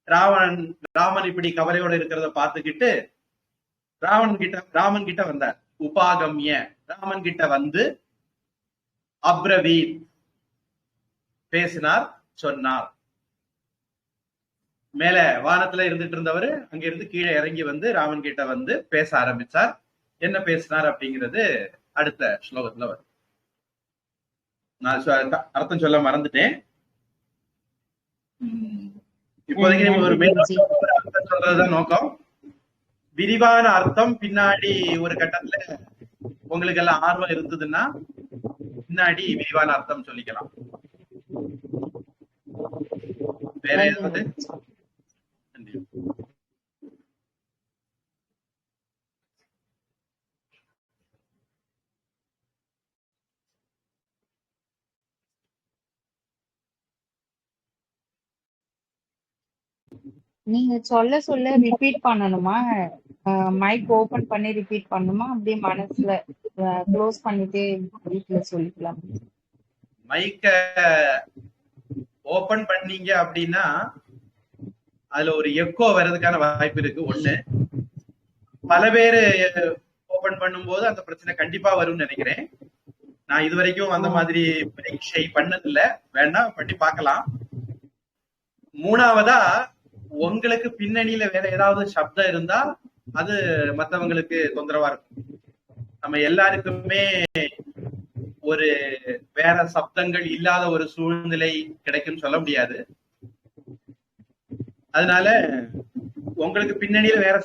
ராமன் இப்படி கவலையோட இருக்கிறத பார்த்துக்கிட்டு ராமன் கிட்ட வந்தார். உபாகம்ய ராமன் கிட்ட வந்து அப்ரவீத் பேசினார், சொன்னார். மேல வானத்துல இருந்துட்டு இருந்தவர் அங்கிருந்து கீழே இறங்கி வந்து ராமன் கிட்ட வந்து பேச ஆரம்பிச்சார். என்ன பேசினார் அப்படிங்கிறது அடுத்த ஸ்லோகத்துல வரும். நான் அர்த்தம் சொல்ல மறந்துட்டேன். இப்போதைக்கு நம்ம ஒரு அர்த்தம் சொல்றதுதான் நோக்கம். விரிவான அர்த்தம் பின்னாடி ஒரு கட்டத்துல உங்களுக்கு எல்லாம் ஆர்வம் இருந்ததுன்னா பின்னாடி விரிவான அர்த்தம் சொல்லிக்கலாம். வேற ஏதாவது? நீங்க சொல்ல சொல்ல ரிப்பீட் பண்ணணுமா? மைக் ஓபன் பண்ணி ரிப்பீட் பண்ணுமா? அப்படியே மனசுல க்ளோஸ் பண்ணிட்டு வீட்டுல சொல்லிக்கலாம். மைக்க ஓபன் பண்ணீங்க அப்படின்னா அதுல ஒரு எக்கோ வர்றதுக்கான வாய்ப்பு இருக்கு. ஒண்ணு, பல பேரு ஓபன் பண்ணும்போது அந்த பிரச்சனை கண்டிப்பா வரும்னு நினைக்கிறேன். நான் இது வரைக்கும் அந்த மாதிரி பரீட்சை பண்ணதில்லை, வேணா பண்ணி பார்க்கலாம். மூணாவதா, உங்களுக்கு பின்னணியில வேற ஏதாவது சப்தம் இருந்தா அது மத்தவங்களுக்கு தொந்தரவா இருக்கும். நம்ம எல்லாருக்குமே ஒரு வேற சப்தங்கள் இல்லாத ஒரு சூழ்நிலை கிடைக்கும் சொல்ல முடியாது. அதனால உங்களுக்கு பின்னணியில வேற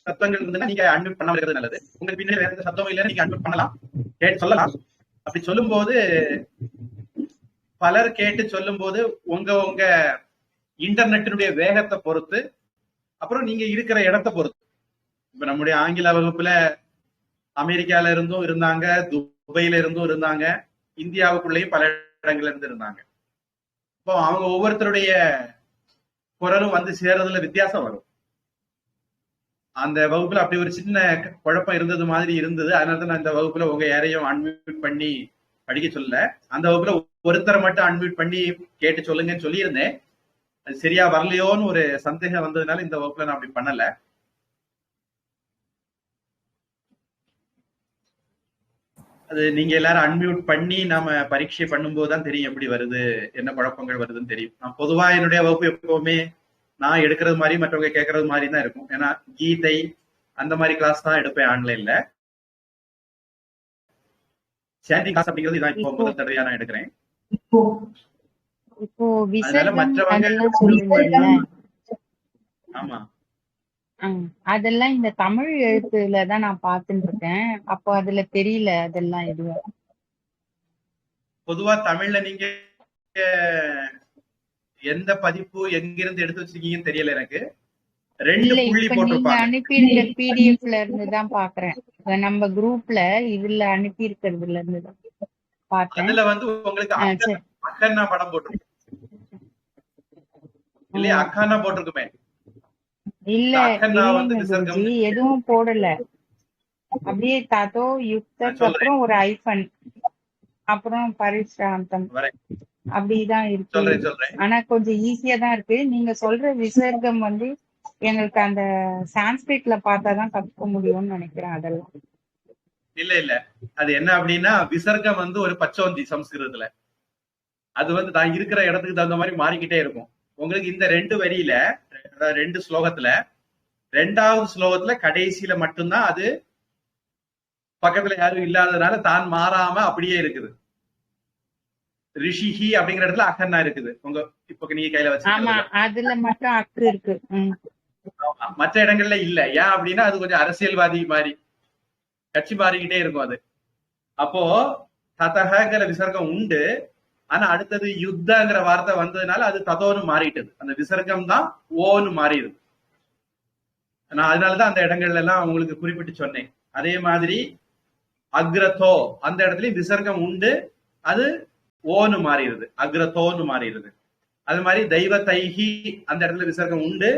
சப்தங்கள் இருந்ததுன்னா நீங்க அட்மிட் பண்ணாம இருக்கிறது நல்லது. உங்களுக்கு பின்னாடி வேற எந்த சப்தமும் இல்லைன்னா நீங்க அட்மிட் பண்ணலாம், கேட்டு சொல்லலாம். அப்படி சொல்லும் போது பலர் கேட்டு சொல்லும் போது உங்க இன்டர்நெட்டினுடைய வேகத்தை பொறுத்து, அப்புறம் நீங்க இருக்கிற இடத்தை பொறுத்து. இப்ப நம்முடைய ஆங்கில வகுப்புல அமெரிக்கால இருந்தும் இருந்தாங்க, துபாயில இருந்தும் இருந்தாங்க, இந்தியாவுக்குள்ளேயும் பல இடங்கள்ல இருந்து இருந்தாங்க. இப்போ அவங்க ஒவ்வொருத்தருடைய குரலும் வந்து சேர்றதுல வித்தியாசம் வரும். அந்த வகுப்புல அப்படி ஒரு சின்ன குழப்பம் இருந்தது மாதிரி இருந்தது. அதனால நான் இந்த வகுப்புல உங்க யாரையும் அன்மியூட் பண்ணி படிக்க சொல்லல. அந்த வகுப்புல ஒருத்தரை மட்டும் அன்மியூட் பண்ணி கேட்டு சொல்லுங்கன்னு சொல்லியிருந்தேன். அது சரியா வரலையோன்னு ஒரு சந்தேகம் வந்ததுனால இந்த வகுப்புல நான் அப்படி பண்ணல. அது நீங்க எல்லாரும் அன்மியூட் பண்ணி நாம பரீட்சை பண்ணும்போது தான் தெரியும் எப்படி வருது, என்ன குழப்பங்கள் வருதுன்னு தெரியும். நான் பொதுவா என்னுடைய வகுப்பு எப்பவுமே நான் எடுக்கிறது மாதிரி மற்றவங்க கேட்கறது மாதிரி தான் இருக்கும். ஏன்னா கீதை அந்த மாதிரி கிளாஸ் தான் எடுப்பேன் ஆன்லைன்ல. சாந்தி கிளாஸ் அப்படிங்கிறது இதான் இப்போ முதல் தடவையா நான் எடுக்கிறேன். இப்போ அதனால மற்றவங்க ஆமா அதெல்லாம் இந்த தமிழ் எழுத்துல தான் நான் பார்த்துட்டு இருக்கேன். அப்போ அதுல தெரியல அதெல்லாம் எதுவும். பொதுவா தமிழ்ல நீங்க எந்த பதிப்பு எங்கிருந்து எடுத்து வச்சிருக்கீங்கன்னு தெரியல எனக்கு. ரெண்டு புள்ளி போட்டிருப்பாங்க. அனுப்பியிருக்க பிடிஎஃப்ல இருந்து தான் பாக்குறேன். நம்ம குரூப்ல இதுல அனுப்பி இருக்கிறதுல இருந்து தான் பார்த்தேன். அதுல வந்து உங்களுக்கு அக்கன்னா படம் போட்டிருக்கு இல்லையா? அக்கானா போட்டிருக்குமே. இல்ல எதுவும் போடல. அப்படியே தாத்தோ யுக்தக்கு அப்புறம் ஒரு ஐஃபன் அப்புறம் பரிஷ்ராந்தம் அப்படிதான் இருக்கு. ஆனா கொஞ்சம் ஈஸியா தான் இருக்கு. நீங்க சொல்ற விசர்க்கம் வந்து எங்களுக்கு அந்த சான்ஸ்கிரிட்ல பார்த்தாதான் கத்துக்க முடியும்னு நினைக்கிறேன். அதெல்லாம் இல்ல அது என்ன அப்படின்னா விசர்க்கம் வந்து ஒரு பச்சோந்தி சம்ஸ்கிருதத்துல. அது வந்து நான் இருக்கிற இடத்துக்கு தகுந்த மாதிரி மாறிக்கிட்டே இருக்கும். உங்களுக்கு இந்த ரெண்டு வரியில ரெண்டு ஸ்லோகத்துல ரெண்டாவது ஸ்லோகத்துல கடைசியில மட்டும்தான் அது பக்கத்துல யாரும் இல்லாததுனால தான் மாறாம அப்படியே இருக்குது. ரிஷிஹி அப்படிங்கிற இடத்துல அகன்னா இருக்குது. உங்க இப்ப நீங்க கையில வச்சு அதுல மட்டும் அக்கு இருக்கு, மற்ற இடங்கள்ல இல்ல. ஏன் அப்படின்னா அது கொஞ்சம் அரசியல்வாதி மாதிரி கட்சி மாறிக்கிட்டே இருக்கும் அது. அப்போ ததகங்கிற விசர்க்கம் உண்டு. ஆனா அடுத்தது யுத்தங்கிற வார்த்தை வந்ததுனால அது ததோன்னு மாறிட்டது. அந்த விசர்க்கம் தான் ஓன்னு மாறிடுது. நான் அதனாலதான் அந்த இடங்கள்ல எல்லாம் உங்களுக்கு குறிப்பிட்டு சொன்னேன். அதே மாதிரி அக்ரதோ அந்த இடத்துலயும் விசர்க்கம் உண்டு, அது ஓன்னு மாறிடுது, அக்ரதோன்னு மாறிடுது. அது மாதிரி தெய்வ தைஹி அந்த இடத்துல விசர்க்கம் உண்டு.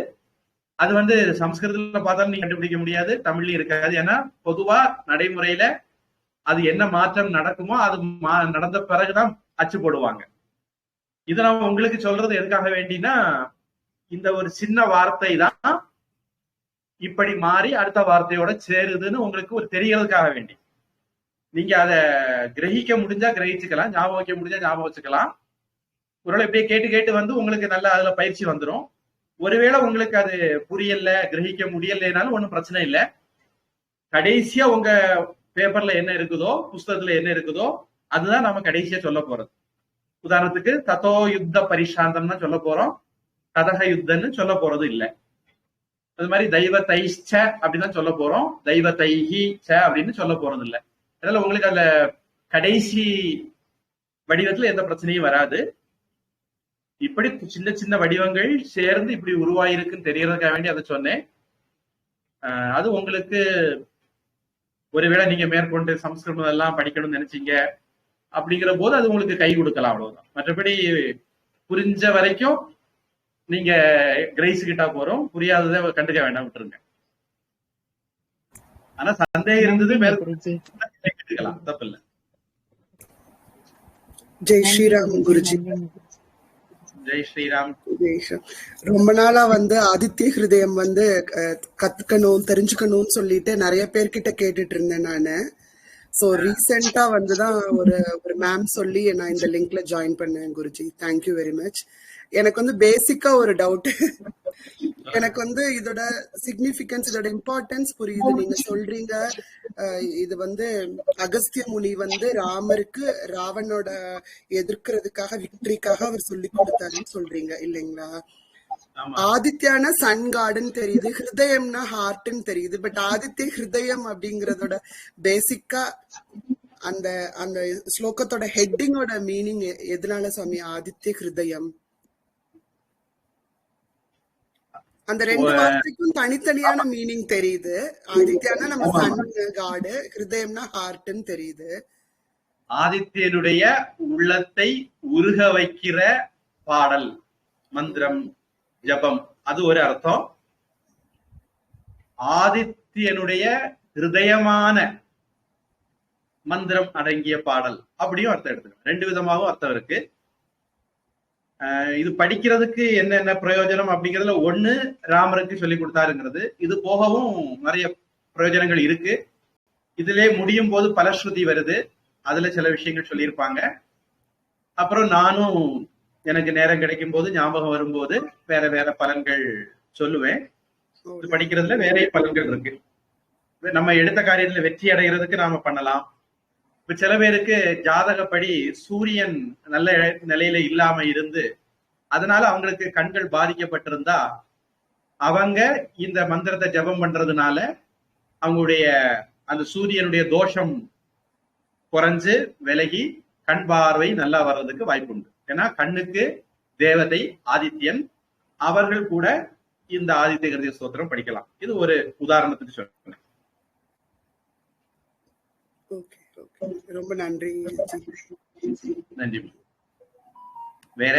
அது வந்து சம்ஸ்கிருதத்துல பார்த்தாலும் நீங்க கண்டுபிடிக்க முடியாது, தமிழ்லயும் இருக்காது. ஏன்னா பொதுவா நடைமுறையில அது என்ன மாற்றம் நடக்குமோ அது நடந்த பிறகுதான் அச்சு போடுவாங்க. இதை நான் உங்களுக்கு சொல்றது எதுக்காக வேண்டினா, இந்த ஒரு சின்ன வார்த்தை தான் இப்படி மாறி அடுத்த வார்த்தையோட சேருதுன்னு உங்களுக்கு ஒரு தெரியறதுக்காக வேண்டி. நீங்க அதை கிரகிக்க முடிஞ்சா கிரகிச்சுக்கலாம், ஞாபகம் வைக்க முடிஞ்சா ஞாபகம் வச்சுக்கலாம். ஒருவேளை இப்படியே கேட்டு கேட்டு வந்து உங்களுக்கு நல்ல அதுல பயிற்சி வந்துடும். ஒருவேளை உங்களுக்கு அது புரியல, கிரகிக்க முடியலைனாலும் ஒன்றும் பிரச்சனை இல்லை. கடைசியா உங்க பேப்பர்ல என்ன இருக்குதோ, புஸ்தகத்துல என்ன இருக்குதோ அதுதான் நம்ம கடைசியா சொல்ல போறது. உதாரணத்துக்கு ததோ யுத்த பரிசாந்தம்னா சொல்ல போறோம், ததக யுத்தன்னு சொல்ல போறது இல்லை. அது மாதிரி தெய்வ தைச்ச அப்படிதான் சொல்ல போறோம், தெய்வ தைஹி ச அப்படின்னு சொல்ல போறது இல்லை. அதனால உங்களுக்கு அதுல கடைசி வடிவத்துல எந்த பிரச்சனையும் வராது. இப்படி சின்ன சின்ன வடிவங்கள் சேர்ந்து இப்படி உருவாயிருக்குன்னு தெரியறதுக்காக வேண்டி அதை சொன்னேன். அது உங்களுக்கு ஒருவேளை நீங்க மேற்கொண்டு சம்ஸ்கிருதம் எல்லாம் படிக்கணும்னு நினைச்சீங்க அப்படிங்கிற போது அது உங்களுக்கு கை கொடுக்கலாம், அவ்வளவுதான். மற்றபடி புரிஞ்ச வரைக்கும் நீங்க கிரேஸ் கிட்டா போறோம், புரியாததை கண்டுக்க வேண்டாம், விட்டுருங்க. ஆனா சந்தேகம் இருந்தது மேற்கொண்டு தப்பு இல்லை. ஜெய் ஸ்ரீராம் குருஜி. ஜெய் ஸ்ரீராம். ரொம்ப நாளா வந்து ஆதித்ய ஹிருதயம் வந்து கத்துக்கணும் தெரிஞ்சுக்கணும்னு சொல்லிட்டு நிறைய பேர்கிட்ட கேட்டுட்டு இருந்தேன் நானு. சோ ரீசெண்டா வந்துதான் ஒரு மேம் சொல்லி நான் இந்த லிங்க்ல ஜாயின் பண்ணேன் குருஜி. Thank you very much. எனக்கு வந்து பேசிக்கா ஒரு டவுட். எனக்கு வந்து இதோட சிக்னிபிகன்ஸ், இதோட இம்பார்ட்டன்ஸ் புரியுது. நீங்க சொல்றீங்க இது வந்து அகஸ்திய முனி வந்து ராமருக்கு ராவனோட எதிர்க்கிறதுக்காக, விக்டரிக்காக அவர் சொல்லி கொடுத்தாருன்னு சொல்றீங்க இல்லைங்களா? ஆதித்யானா சன் கார்டுன்னு தெரியுது, ஹிருதயம்னா ஹார்ட்னு தெரியுது. பட் ஆதித்ய ஹிருதயம் அப்படிங்கறதோட பேசிக்கா அந்த அந்த ஸ்லோகத்தோட ஹெட்டிங்கோட மீனிங் எதனால சுவாமி ஆதித்ய ஹிருதயம்? அந்த ரெண்டு வார்த்தைக்கும் தனித்தனியான மீனிங் தெரியுது. ஆதித்யானா நம்ம சன் காடு, ஹிருதயம்னா ஹார்ட்னு தெரியுது. ஆதித்யனுடைய உள்ளத்தை உருக வைக்கிற பாடல், மந்திரம், ஜபம், அது ஒரு அர்த்தம். ஆதித்யனுடைய ஹிருதயமான மந்திரம் அடங்கிய பாடல் அப்படியும் அர்த்தம் எடுத்துக்கலாம். ரெண்டு விதமாகவும் அர்த்தம் இருக்கு. இது படிக்கிறதுக்கு என்னென்ன பிரயோஜனம் அப்படிங்கிறதுல ஒண்ணு ராமருக்கு சொல்லி கொடுத்தாருங்கிறது. இது போகவும் நிறைய பிரயோஜனங்கள் இருக்கு. இதுல முடியும் போது பலஸ்ருதி வருது, அதுல சில விஷயங்கள் சொல்லியிருப்பாங்க. அப்புறம் நானும் எனக்கு நேரம் கிடைக்கும் போது, ஞாபகம் வரும்போது வேற வேற பலன்கள் சொல்லுவேன். இது படிக்கிறதுல வேற பலன்கள் இருக்கு. நம்ம எடுத்த காரியத்துல வெற்றி அடைகிறதுக்கு நாம பண்ணலாம். இப்ப சில பேருக்கு ஜாதகப்படி சூரியன் நல்ல நிலையில இல்லாம இருந்து அதனால அவங்களுக்கு கண்கள் பாதிக்கப்பட்டிருந்தா அவங்க இந்த மந்திரத்தை ஜபம் பண்றதுனால அவங்களுடைய அந்த சூரியனுடைய தோஷம் குறைஞ்சு விலகி கண் பார்வை நல்லா வர்றதுக்கு வாய்ப்பு உண்டு. ஏன்னா கண்ணுக்கு தேவதை ஆதித்யன், அவர்கள் கூட இந்த ஆதித்ய ஹிருதய ஸ்தோத்திரம் படிக்கலாம். இது ஒரு உதாரணத்துக்கு சொல்றேன். ரொம்ப நன்றி. நன்றி. வேற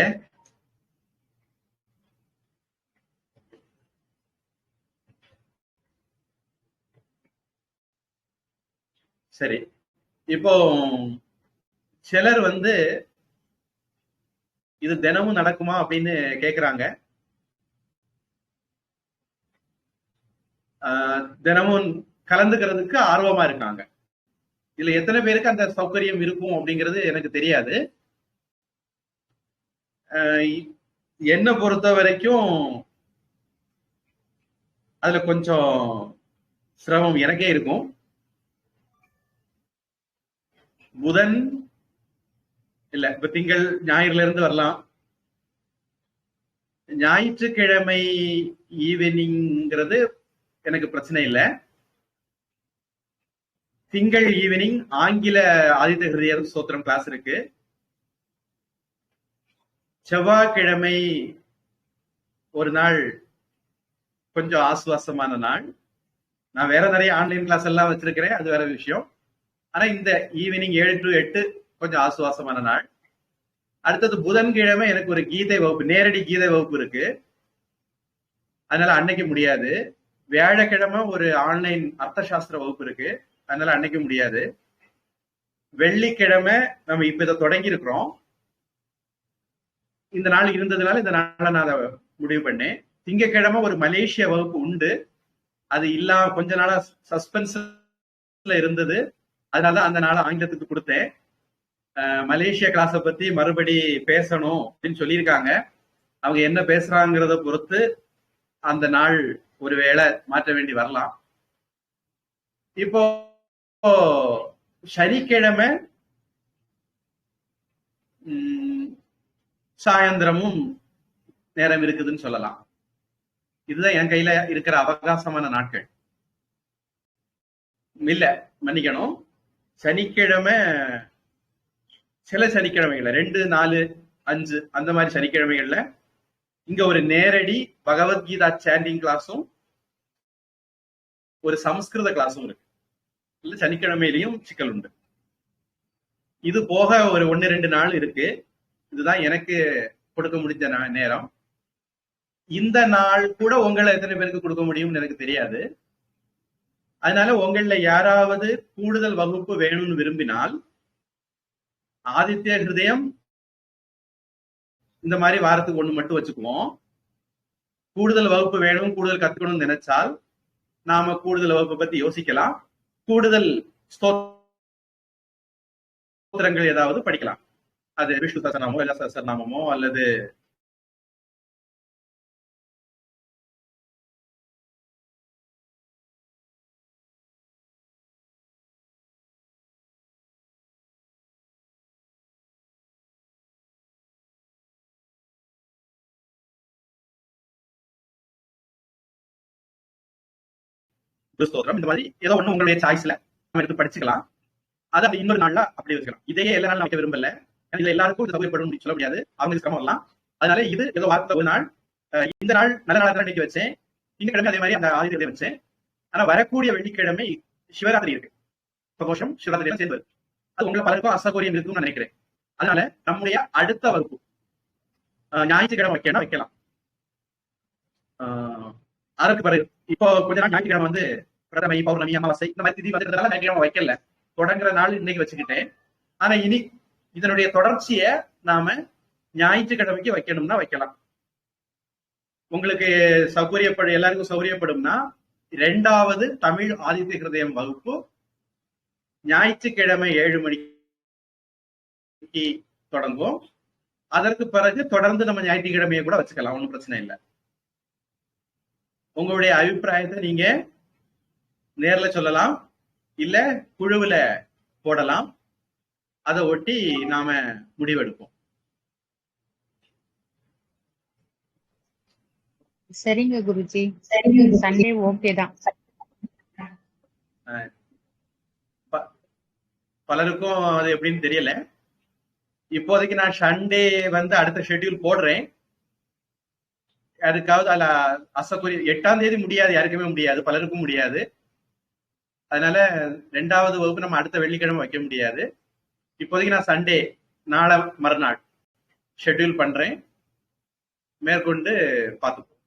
சரி, இப்போ சிலர் வந்து இது தினமும் நடக்குமா அப்படின்னு கேக்குறாங்க. தினமும் கலந்துக்கிறதுக்கு ஆர்வமா இருக்காங்க. இதுல எத்தனை பேருக்கு அந்த சௌகரியம் இருக்கும் அப்படிங்கிறது எனக்கு தெரியாது. என்னை பொறுத்த வரைக்கும் அதுல கொஞ்சம் சிரமம் எனக்கே இருக்கும். புதன் இல்ல, இப்ப திங்கள் ஞாயிறுல இருந்து வரலாம். ஞாயிற்றுக்கிழமை ஈவினிங்கிறது எனக்கு பிரச்சனை இல்லை. திங்கள் ஈவினிங் ஆங்கில ஆதித்ய ஹிருதய ஸ்தோத்திரம் கிளாஸ் இருக்கு. செவ்வாய்க்கிழமை ஒரு நாள் கொஞ்சம் ஆசுவாசமான நாள். நான் வேற நிறைய ஆன்லைன் கிளாஸ் எல்லாம் வச்சிருக்கிறேன், அது வேற விஷயம். ஆனா இந்த ஈவினிங் 7 to 8 கொஞ்சம் ஆசுவாசமான நாள். அடுத்தது புதன்கிழமை எனக்கு ஒரு கீதை வகுப்பு, நேரடி கீதை வகுப்பு இருக்கு, அதனால அன்னைக்கு முடியாது. வியாழக்கிழமை ஒரு ஆன்லைன் அர்த்த சாஸ்திர வகுப்பு இருக்கு, அதனால அன்னைக்கு முடியாது. வெள்ளிக்கிழமை நம்ம இப்ப இதை தொடங்கி இருக்கிறோம், இந்த நாள் இருந்ததுனால இந்த நாளை நான் அதை முடிவு பண்ணேன். திங்கக்கிழமை ஒரு மலேசிய வகுப்பு உண்டு, அது இல்லாம கொஞ்ச நாளா சஸ்பென்ஸ்ல இருந்தது, அதனாலதான் அந்த நாளை ஆங்கிலத்துக்கு கொடுத்தேன். மலேசியா கிளாஸை பத்தி மறுபடி பேசணும் அப்படின்னு சொல்லியிருக்காங்க. அவங்க என்ன பேசுறாங்கிறத பொறுத்து அந்த நாள் ஒருவேளை மாற்ற வேண்டி வரலாம். இப்போ சனிக்கிழமை சாயந்திரமும் நேரம் இருக்குதுன்னு சொல்லலாம். இதுதான் என் கையில இருக்கிற அவகாசமான நாட்கள். இல்ல, மன்னிக்கணும், சனிக்கிழமை சில சனிக்கிழமைகள்ல 2, 4, 5 அந்த மாதிரி சனிக்கிழமைகள்ல இங்க ஒரு நேரடி பகவத்கீதா சாண்டிங் கிளாஸும் ஒரு சமஸ்கிருத கிளாஸும் இருக்கு. இல்ல சனிக்கிழமையிலையும் சிக்கல் உண்டு. இது போக ஒரு 1-2 நாள் இருக்கு. இதுதான் எனக்கு கொடுக்க முடிஞ்ச நேரம். இந்த நாள் கூட உங்களை எத்தனை பேருக்கு கொடுக்க முடியும்னு எனக்கு தெரியாது. அதனால உங்கள யாராவது கூடுதல் வகுப்பு வேணும்னு விரும்பினால் ஆதித்ய ஹிருதயம் இந்த மாதிரி வாரத்துக்கு 1 மட்டும் வச்சுக்குவோம். கூடுதல் வகுப்பு வேணும், கூடுதல் கத்துக்கணும்னு நினைச்சால் நாம கூடுதல் வகுப்பை பத்தி யோசிக்கலாம். கூடுதல் ஸ்தோத்திரங்கள் ஏதாவது படிக்கலாம். அது விஷ்ணு சஹஸ்ரநாமமோ இல்ல சஹஸ்ரநாமமோ அல்லது ஸ்தோத்திரம், இந்த மாதிரி ஏதோ ஒண்ணு உங்களுடைய சாய்ஸ்ல நம்ம எடுத்து படிச்சுக்கலாம். அதை அப்படி இன்னொரு நாள்ல அப்படி வச்சுக்கலாம். இதையே எல்லா நாளும் வைக்க விரும்பல, இதுல எல்லாருக்கும் இது சௌகரியப்படும் சொல்ல முடியாது, அவங்க சிரமம் வரலாம். அதனால இது ஏதோ வாரத்துல ஒரு நாள், இந்த நாள் நல்ல நாள் இன்னைக்கு வச்சேன், திங்கட்கிழமை அதே மாதிரி அந்த ஆதித்யத்தை வச்சேன். ஆனா வரக்கூடிய வெள்ளிக்கிழமை சிவராத்திரி இருக்கு, பிரதோஷம் சிவராத்திரி சேர்ந்து வருது. அது உங்களை பலருக்கும் அசௌகரியம் இருக்குன்னு நான் நினைக்கிறேன். அதனால நம்முடைய அடுத்த வகுப்பு ஞாயிற்றுக்கிழமை வைக்கலாம். அதற்கு பிறகு இப்போ கொஞ்ச நாள் ஞாயிற்றுக்கிழமை வந்து பிரதமை, பௌர்ணமி, அமாவாசை இந்த மாதிரி திதி வந்துக்கிறதால ஞாயிற்றுக்கிழமை வைக்கல, தொடங்குற நாள் இன்னைக்கு வச்சுக்கிட்டேன். ஆனா இனி இதனுடைய தொடர்ச்சியை நாம ஞாயிற்றுக்கிழமைக்கு வைக்கணும்னா வைக்கலாம். உங்களுக்கு சௌகரியப்படும், எல்லாருக்கும் சௌகரியப்படும்னா 2வது தமிழ் ஆதித்ய ஹிருதயம் வகுப்பு ஞாயிற்றுக்கிழமை 7 மணிக்கு தொடங்கும். அதற்கு பிறகு தொடர்ந்து நம்ம ஞாயிற்றுக்கிழமையை கூட வச்சுக்கலாம், ஒன்றும் பிரச்சனை இல்லை. உங்களுடைய அபிப்பிராயத்தை நீங்க நேர்ல சொல்லலாம், இல்ல குழுவுல போடலாம். அதை ஒட்டி நாம முடிவெடுப்போம். சரிங்க குருஜி, சண்டே ஓகே தான். பலருக்கும் அது எப்படின்னு தெரியல. இப்போதைக்கு நான் சண்டே வந்து அடுத்த ஷெட்யூல் போடுறேன். அதுக்காவது அதுல அசௌகரி 8ஆம் தேதி முடியாது, யாருக்குமே முடியாது, பலருக்கும் முடியாது. அதனால 2வது வகுப்பு நம்ம அடுத்த வெள்ளிக்கிழமை வைக்க முடியாது. இப்போதைக்கு நான் சண்டே நாளை மறுநாள் ஷெட்யூல் பண்றேன், மேற்கொண்டு பார்த்துப்போம்.